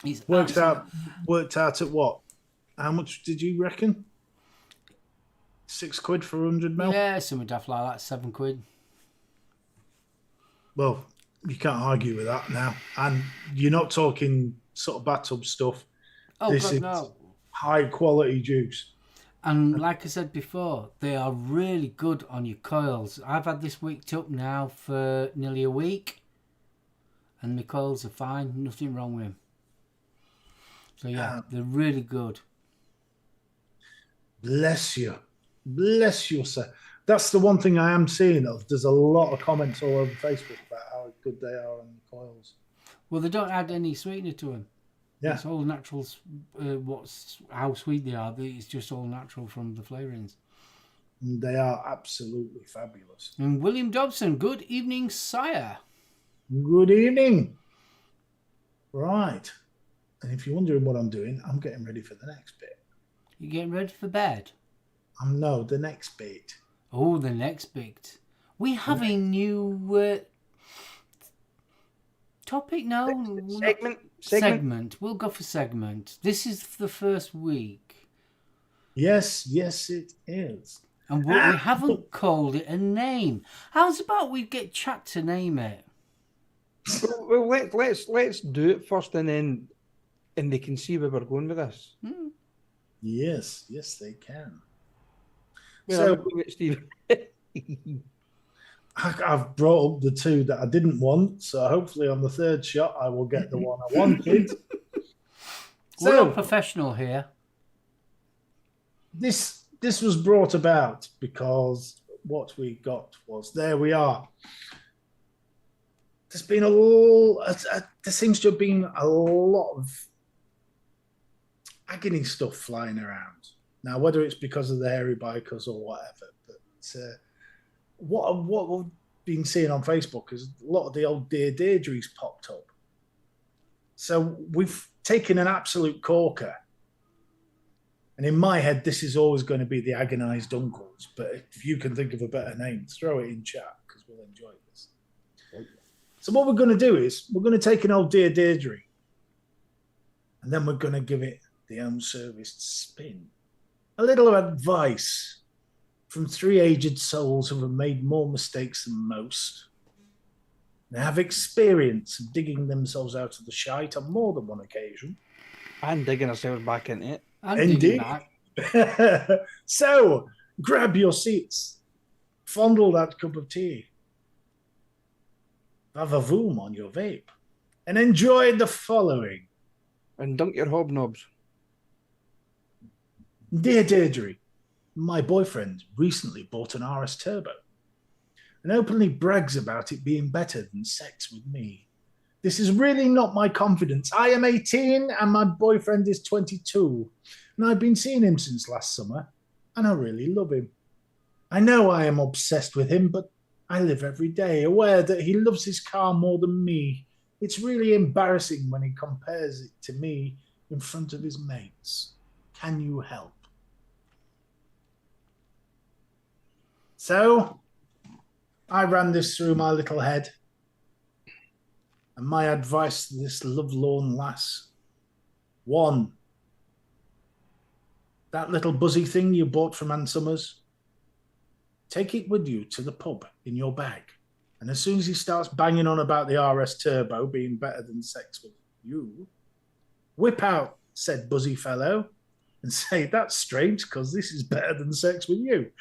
it's worked out at what? How much did you reckon? £6 for 100 mil? Yeah, something daft like that, £7. Well, you can't argue with that now. And you're not talking sort of bathtub stuff. Oh, this God, is no. high quality juice. And like I said before, they are really good on your coils. I've had this wicked up now for nearly a week. And my coils are fine. Nothing wrong with them. So, yeah, they're really good. Bless you. Bless you, sir. That's the one thing I am seeing. There's a lot of comments all over Facebook about how good they are on the coils. Well, they don't add any sweetener to them. Yeah. It's all natural. How sweet they are. It's just all natural from the flavourings. And they are absolutely fabulous. And William Dobson, good evening, sire. Good evening. Right. And if you're wondering what I'm doing, I'm getting ready for the next bit. You getting ready for bed? No, the next bit. Oh, the next bit. We have a new topic now. Segment. We'll go for segment. This is the first week. Yes, it is. And we haven't called it a name. How's about we get chat to name it? Well, let's do it first, and they can see where we're going with this. Yes, they can. Well, So, Steve. I've brought up the two that I didn't want, so hopefully on the third shot I will get the one I wanted. We're not professional here. This was brought about because what we got was, there we are. There's been there seems to have been a lot of agony stuff flying around. Now, whether it's because of the hairy bikers or whatever, but what we've been seeing on Facebook is a lot of the old Dear Deirdre's popped up. So we've taken an absolute corker. And in my head, this is always going to be the agonized uncles. But if you can think of a better name, throw it in chat because we'll enjoy this. So what we're going to do is we're going to take an old Dear Deirdre and then we're going to give it the home-serviced spin. A little advice from three aged souls who have made more mistakes than most. They have experience of digging themselves out of the shite on more than one occasion. And digging ourselves back into it. Indeed. So, grab your seats, fondle that cup of tea, have a voom on your vape, and enjoy the following. And dunk your hobnobs. Dear Deirdre, my boyfriend recently bought an RS Turbo and openly brags about it being better than sex with me. This is really not my confidence. I am 18 and my boyfriend is 22, and I've been seeing him since last summer, and I really love him. I know I am obsessed with him, but I live every day aware that he loves his car more than me. It's really embarrassing when he compares it to me in front of his mates. Can you help? So, I ran this through my little head. And my advice to this lovelorn lass: 1, that little buzzy thing you bought from Ann Summers, take it with you to the pub in your bag. And as soon as he starts banging on about the RS Turbo being better than sex with you, whip out said buzzy fellow and say, that's strange because this is better than sex with you.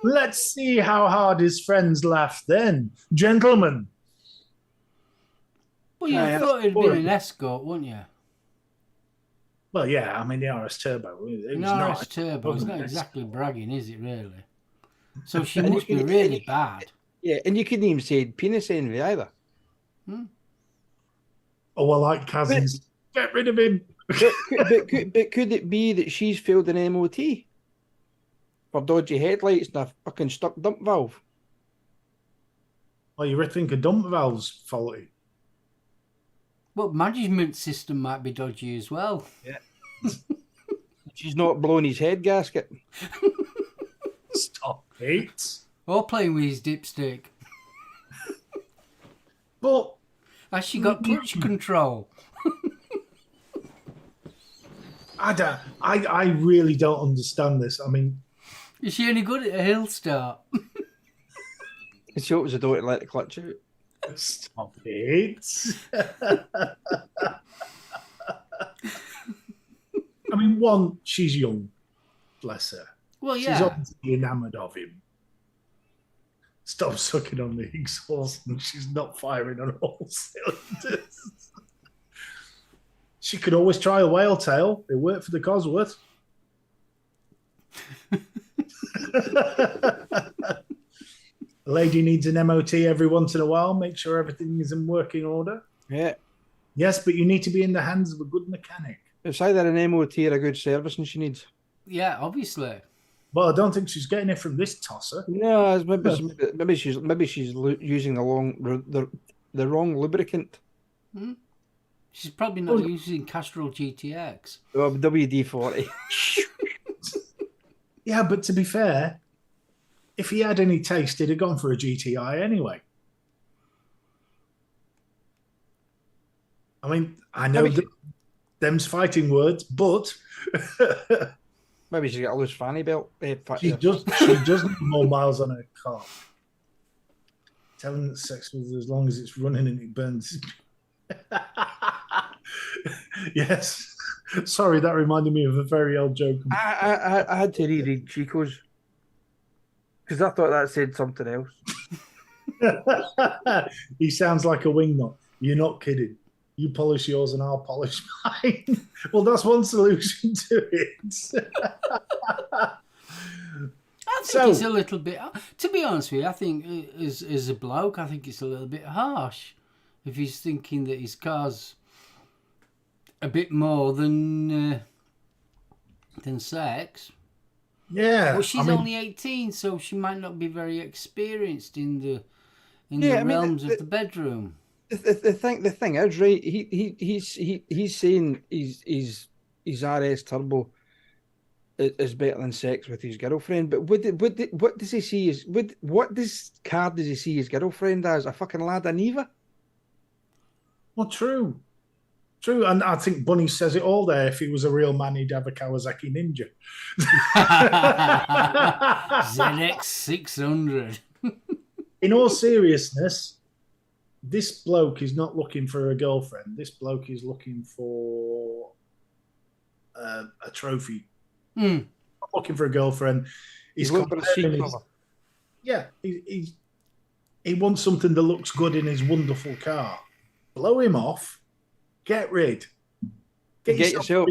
Let's see how hard his friends laugh then. Gentlemen. Well, you thought it'd been an escort, wouldn't you? Well, yeah, I mean, the RS Turbo. An RS Turbo is not exactly bragging, is it, really? So she must be really bad. Yeah, and you couldn't even say penis envy either. Oh, I like cousins. Get rid of him. But could it be that she's failed an MOT for dodgy headlights and a fucking stuck dump valve? Well, you think a dump valve's faulty? Well, management system might be dodgy as well. Yeah. She's not blowing his head gasket. Stop it. Or playing with his dipstick. But has she got clutch control? I really don't understand this. I mean, is she any good at a hill start? She opens the door to let the clutch out. Stop it. I mean, 1, she's young. Bless her. Well, yeah. She's obviously enamoured of him. Stop sucking on the exhaust and she's not firing on all cylinders. She could always try a whale tail. It worked for the Cosworth. A lady needs an MOT every once in a while. Make sure everything is in working order. Yeah. Yes, but you need to be in the hands of a good mechanic. It's either an MOT or a good service, and she needs. Yeah, obviously. Well, I don't think she's getting it from this tosser. No, maybe she's using the wrong lubricant. She's probably not using Castrol GTX. Oh, WD-40. Yeah, but to be fair, if he had any taste, he'd have gone for a GTI anyway. I mean, I know them's fighting words, but Maybe she's got a loose fanny belt. she does need more miles on her car. Telling that sex was as long as it's running and it burns. Yes. Sorry, that reminded me of a very old joke. I had to reread Chico's because I thought that said something else. He sounds like a wingnut. You're not kidding. You polish yours and I'll polish mine. Well, that's one solution to it. I think it's a little bit. To be honest with you, I think as a bloke, I think it's a little bit harsh if he's thinking that his car's a bit more than sex. Yeah. Well, she's only 18, so she might not be very experienced in the realms of the bedroom. The thing is, right? He's saying his RS Turbo is better than sex with his girlfriend. But what does he see? What car does he see his girlfriend as? A fucking Lada Niva? Well, true. And I think Bunny says it all there. If he was a real man, he'd have a Kawasaki Ninja. ZX 600. In all seriousness, this bloke is not looking for a girlfriend. This bloke is looking for a trophy. Not looking for a girlfriend. He's looking for a seat cover. Yeah, he wants something that looks good in his wonderful car. Blow him off. Get rid. Get yourself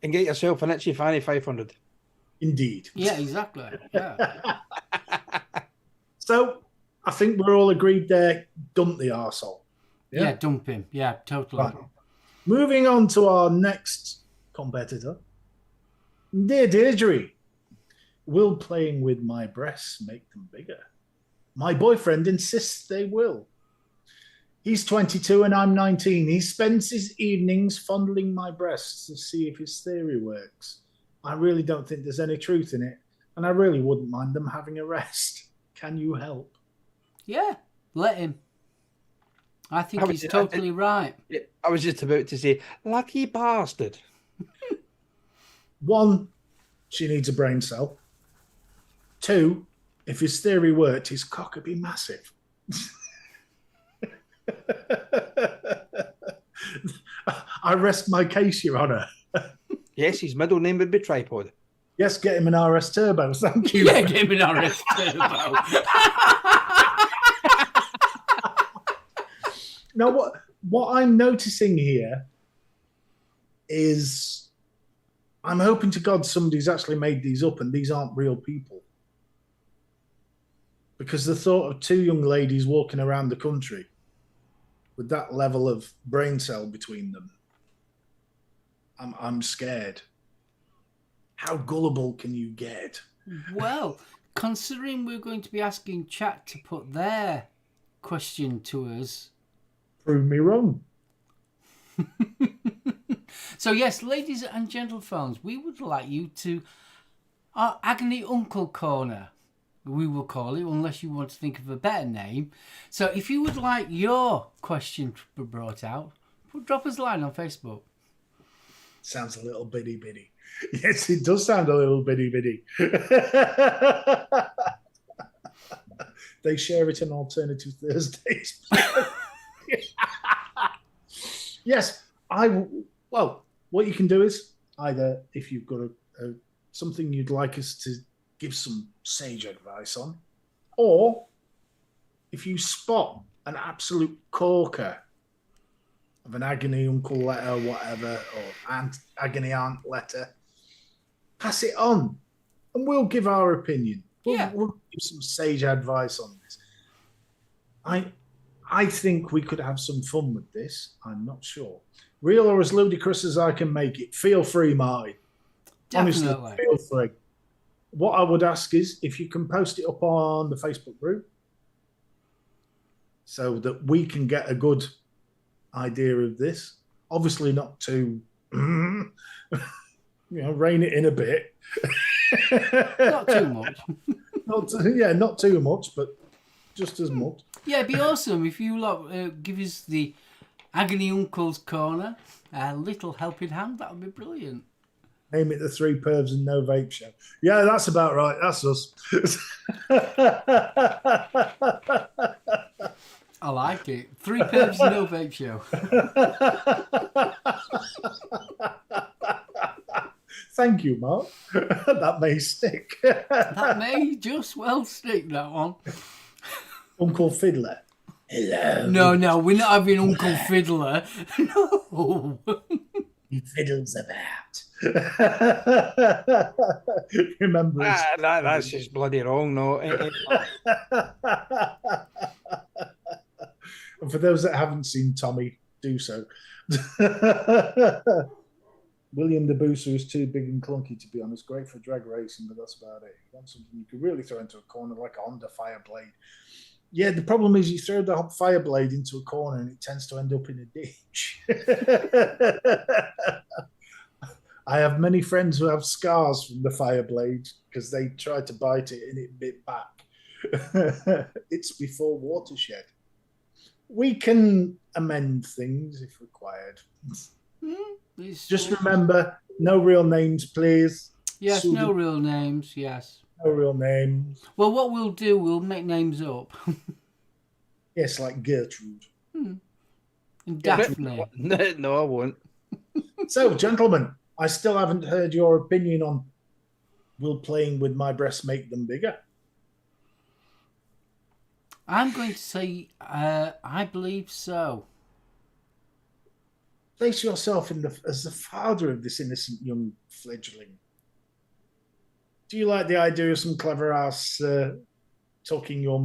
and get yourself an itchy fanny 500. Indeed. Yeah, exactly. Yeah. So I think we're all agreed there. Dump the arsehole. Yeah, dump him. Yeah, totally. Right. Moving on to our next competitor. Dear Deirdre, will playing with my breasts make them bigger? My boyfriend insists they will. He's 22 and I'm 19. He spends his evenings fondling my breasts to see if his theory works. I really don't think there's any truth in it, and I really wouldn't mind them having a rest. Can you help? Yeah, let him. I think he's totally right. I was just about to say, lucky bastard. 1, she needs a brain cell. 2, if his theory worked, his cock would be massive. I rest my case, Your Honour. Yes, his middle name would be Tripod. Yes, get him an RS Turbo. Thank you. Yeah, get him an RS Turbo. Now, what I'm noticing here is I'm hoping to God somebody's actually made these up and these aren't real people. Because the thought of 2 young ladies walking around the country with that level of brain cell between them, I'm scared. How gullible can you get? Well, considering we're going to be asking chat to put their question to us. Prove me wrong. So yes, ladies and gentlephones, we would like you to our Agony Uncle Corner, we will call it, unless you want to think of a better name. So if you would like your question to be brought out, drop us a line on Facebook. Sounds a little bitty. Yes, it does sound a little bitty. They share it on Alternative Thursdays. Yes, well, what you can do is either if you've got something you'd like us to give some sage advice on, or if you spot an absolute corker of an agony uncle letter, whatever, or agony aunt letter, pass it on, and we'll give our opinion. Yeah. We'll give some sage advice on this. I think we could have some fun with this. I'm not sure. Real or as ludicrous as I can make it. Feel free, Marty. Definitely. Honestly, feel free. What I would ask is if you can post it up on the Facebook group so that we can get a good idea of this. Obviously not too, rein it in a bit. Not too much. Not too much, but just as much. Yeah, it'd be awesome if you give us the Agony Uncle's Corner a little helping hand. That would be brilliant. Name it the Three Pervs and No Vape Show. Yeah, that's about right. That's us. I like it. 3 Pervs and No Vape Show. Thank you, Mark. That may stick. That may just well stick, that one. Uncle Fiddler. Hello. No, we're not having Uncle Fiddler. No. He fiddles about. Remember that's just bloody wrong, no. And for those that haven't seen Tommy, do so. William the Booster is too big and clunky, to be honest. Great for drag racing, but that's about it. You want something you could really throw into a corner like a Honda Fireblade. Yeah, the problem is you throw the Fireblade into a corner and it tends to end up in a ditch. I have many friends who have scars from the Fireblade because they tried to bite it and it bit back. It's before Watershed. We can amend things if required. Just remember, no real names, please. Yes, no real names, yes. No real names. Well, what we'll do, we'll make names up. Yes, like Gertrude. And Daphne. No, I won't. So, gentlemen, I still haven't heard your opinion on will playing with my breasts make them bigger? I'm going to say, I believe so. Place yourself as the father of this innocent young fledgling. Do you like the idea of some clever ass talking your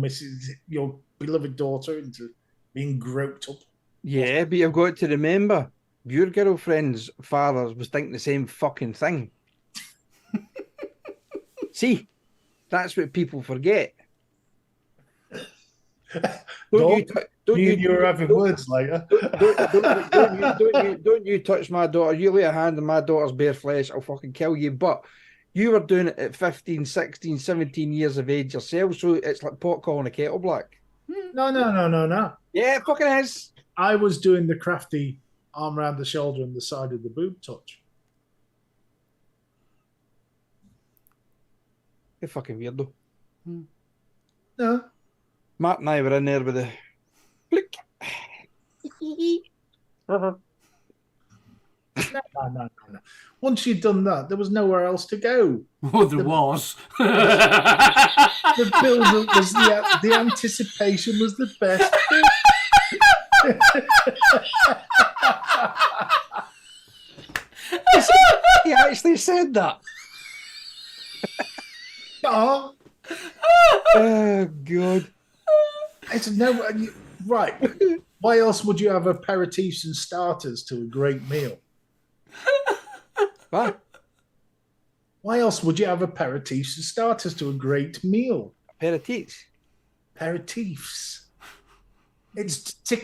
beloved daughter into being groped up? Yeah, but you've got to remember, your girlfriend's father was thinking the same fucking thing. See, that's what people forget. Don't you were having words later. Don't you touch my daughter. You lay a hand on my daughter's bare flesh, I'll fucking kill you. But you were doing it at 15, 16, 17 years of age yourself, so it's like pot calling a kettle black. No. Yeah, it fucking is. I was doing the crafty arm around the shoulder and the side of the boob touch. You're fucking weirdo. No. Mark and I were in there with a flick. No. Once you'd done that, there was nowhere else to go. Oh, there was. The build-up was the anticipation was the best. He actually said that. Oh, God. I said, no, right. Why else would you have aperitifs and starters to a great meal? What? Why else would you have aperitifs and starters to a great meal? Aperitifs? Aperitifs. It's to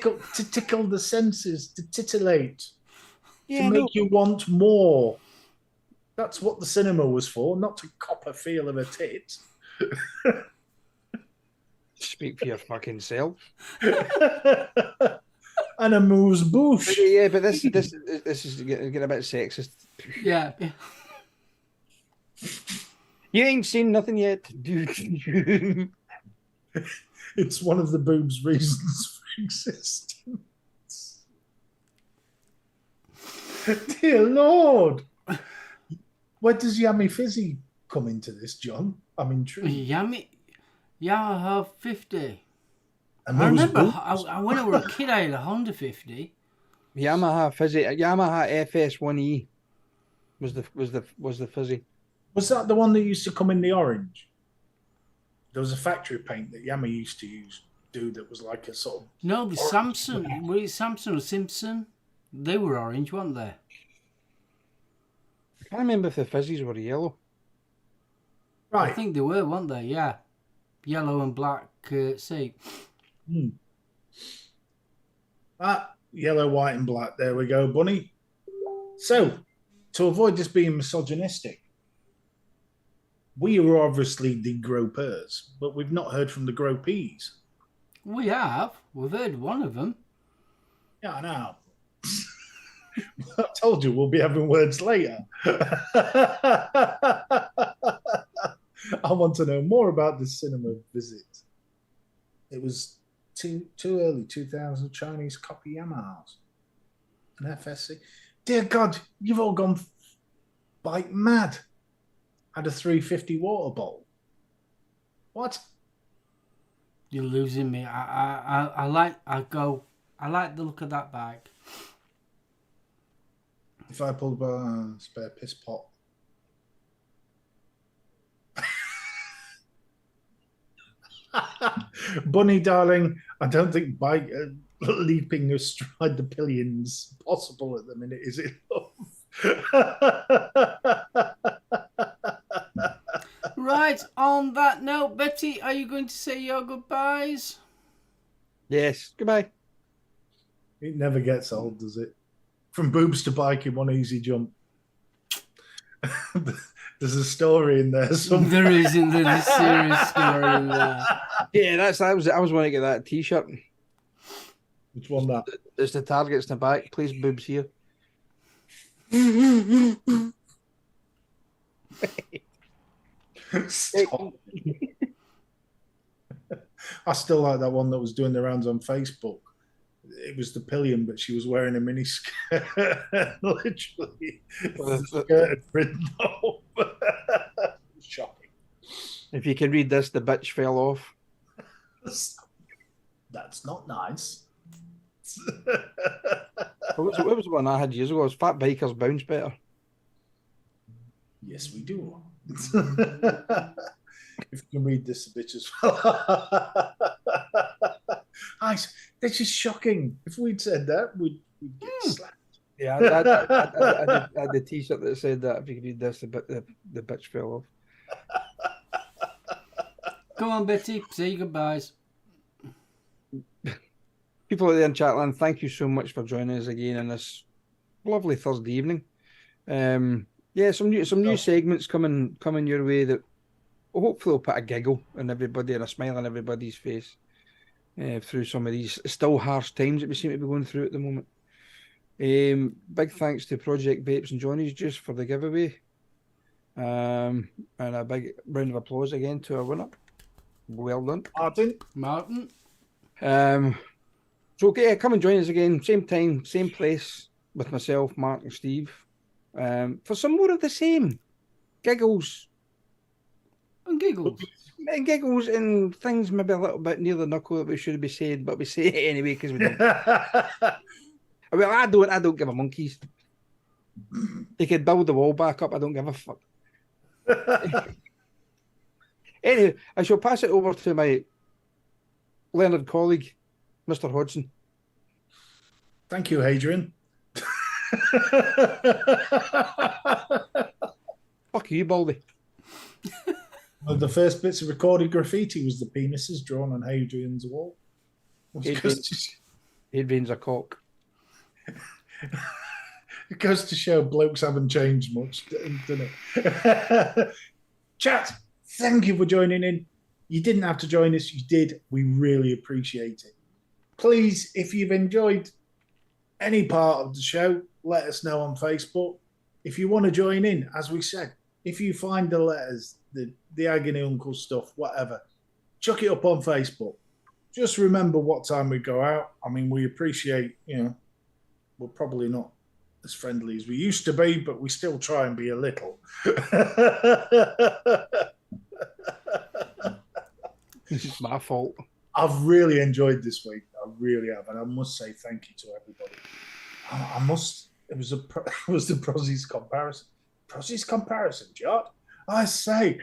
tickle the senses, to titillate, to make you want more. That's what the cinema was for, not to cop a feel of a tit. Speak for your fucking self. And a moose bouche. Yeah, but this is getting a bit sexist. Yeah. You ain't seen nothing yet. It's one of the boob's reasons for existence. Dear Lord. Where does Yummy Fizzy come into this, John? I'm intrigued. Yummy. Yeah, I have 50. And I remember when I was a kid, I had a Honda 50. Yamaha FS1E was the fizzy. Was that the one that used to come in the orange? There was a factory paint that Yama used to do that was like a sort of... No, the Samsung. Was it Samsung or Simpson? They were orange, weren't they? I can't remember if the fizzies were yellow. Right. I think they were, weren't they? Yeah. Yellow and black seat. That yellow, white, and black. There we go, Bunny. So, to avoid this being misogynistic, we are obviously the gropers, but we've not heard from the gropees. We have. We've heard one of them. Yeah, I know. I told you we'll be having words later. I want to know more about this cinema visit. It was too early, 2000 Chinese copy Yamahas. An FSC. Dear God, you've all gone bike mad. Had a 350 water bottle. What? You're losing me. I like the look of that bike. If I pulled a spare piss pot. Bunny, darling, I don't think bike leaping astride the pillions possible at the minute, is it, love? Right, on that note, Betty, are you going to say your goodbyes? Yes. Goodbye. It never gets old, does it? From boobs to bike in one easy jump. There's a story in there somewhere. There isn't. There's a serious story in there. Yeah, I was wanting to get that T-shirt. Which one that? It's the targets in the back. Please, boobs here. Stop. I still like that one that was doing the rounds on Facebook. It was the pillion, but she was wearing a mini skirt. Literally, the skirt had ridden off. Shocking. If you can read this, the bitch fell off. That's not nice. What was the one I had years ago? It was Fat Bikers Bounce Better. Yes, we do. If you can read this a bit as well. This is shocking. If we'd said that, we'd get slapped. Yeah, I had the T-shirt that said that if you could read this, the bitch fell off. Come on, Betty, say your goodbyes. People out there in Chatland, thank you so much for joining us again on this lovely Thursday evening. Yeah, some new segments coming your way that hopefully will put a giggle on everybody and a smile on everybody's face through some of these still harsh times that we seem to be going through at the moment. Big thanks to Project Vapes and Johnny's Juice for the giveaway. And a big round of applause again to our winner. Well done, Martin. So okay, come and join us again, same time, same place, with myself, Mark and Steve, for some more of the same. Giggles. And giggles. And giggles and things maybe a little bit near the knuckle that we should be saying, but we say it anyway because we don't. Well, I don't give a monkeys. They could build the wall back up, I don't give a fuck. Anyway, I shall pass it over to my learned colleague, Mr. Hodgson. Thank you, Adrian. Fuck you, Baldy. One of the first bits of recorded graffiti was the penises drawn on Hadrian's wall. Hadrian's a cock. It goes to show blokes haven't changed much, doesn't it? Chat, thank you for joining in. You didn't have to join us. You did. We really appreciate it. Please, if you've enjoyed any part of the show, let us know on Facebook. If you want to join in, as we said, if you find the letters, the agony uncle stuff, whatever, chuck it up on Facebook. Just remember what time we go out. I mean, we appreciate, we're probably not as friendly as we used to be, but we still try and be a little. This is my fault. I've really enjoyed this week. I really have, and I must say thank you to everybody. It was the Prozzies comparison. Prozzies comparison, Jot. I say,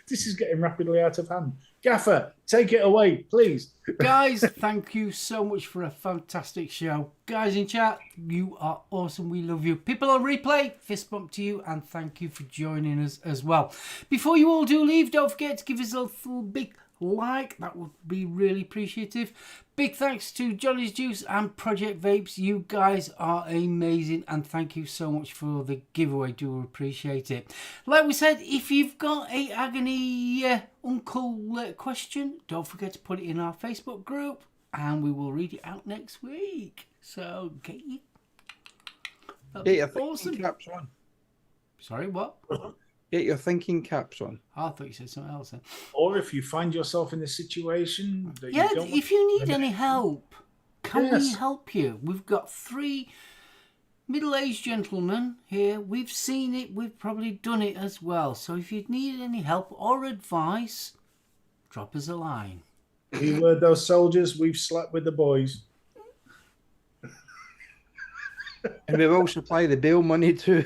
this is getting rapidly out of hand. Gaffer, take it away, please. Guys, thank you so much for a fantastic show. Guys in chat, you are awesome. We love you. People on replay, fist bump to you, and thank you for joining us as well. Before you all do leave, don't forget to give us a little big like. That would be really appreciative. Big thanks to Johnny's Juice and Project Vapes. You guys are amazing, and thank you so much for the giveaway. Do appreciate it. Like we said, if you've got a agony uncle question, don't forget to put it in our Facebook group, and we will read it out next week. So get your awesome. thinking caps on. Sorry, what? Get your thinking caps on. I thought you said something else then. Or if you find yourself in this situation, that Yeah, you don't if you need any help, can we help you? We've got 3 middle-aged gentlemen here. We've seen it. We've probably done it as well. So if you need any help or advice, drop us a line. we were those soldiers. We've slept with the boys. And we will supply the bail money too.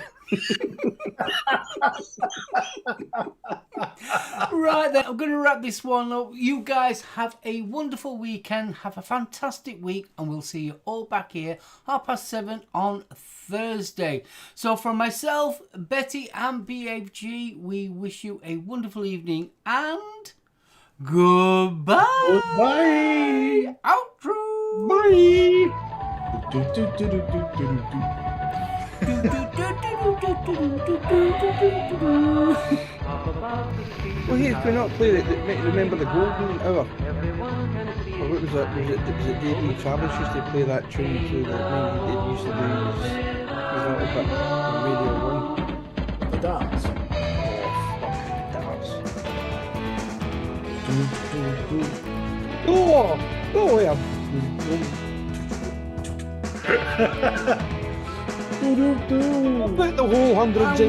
Right then, I'm going to wrap this one up. You guys have a wonderful weekend. Have a fantastic week, and we'll see you all back here 7:30 on Thursday. So from myself, Betty, and BFG, we wish you a wonderful evening and goodbye. Goodbye. Outro. Bye. Well, here, can we not play it? Remember the golden hour? Or what was it? Was it David Travis used to play that tune through that night? He used to do his little bit on Radio 1. The dance. Oh, yeah. I bet the whole 100 And J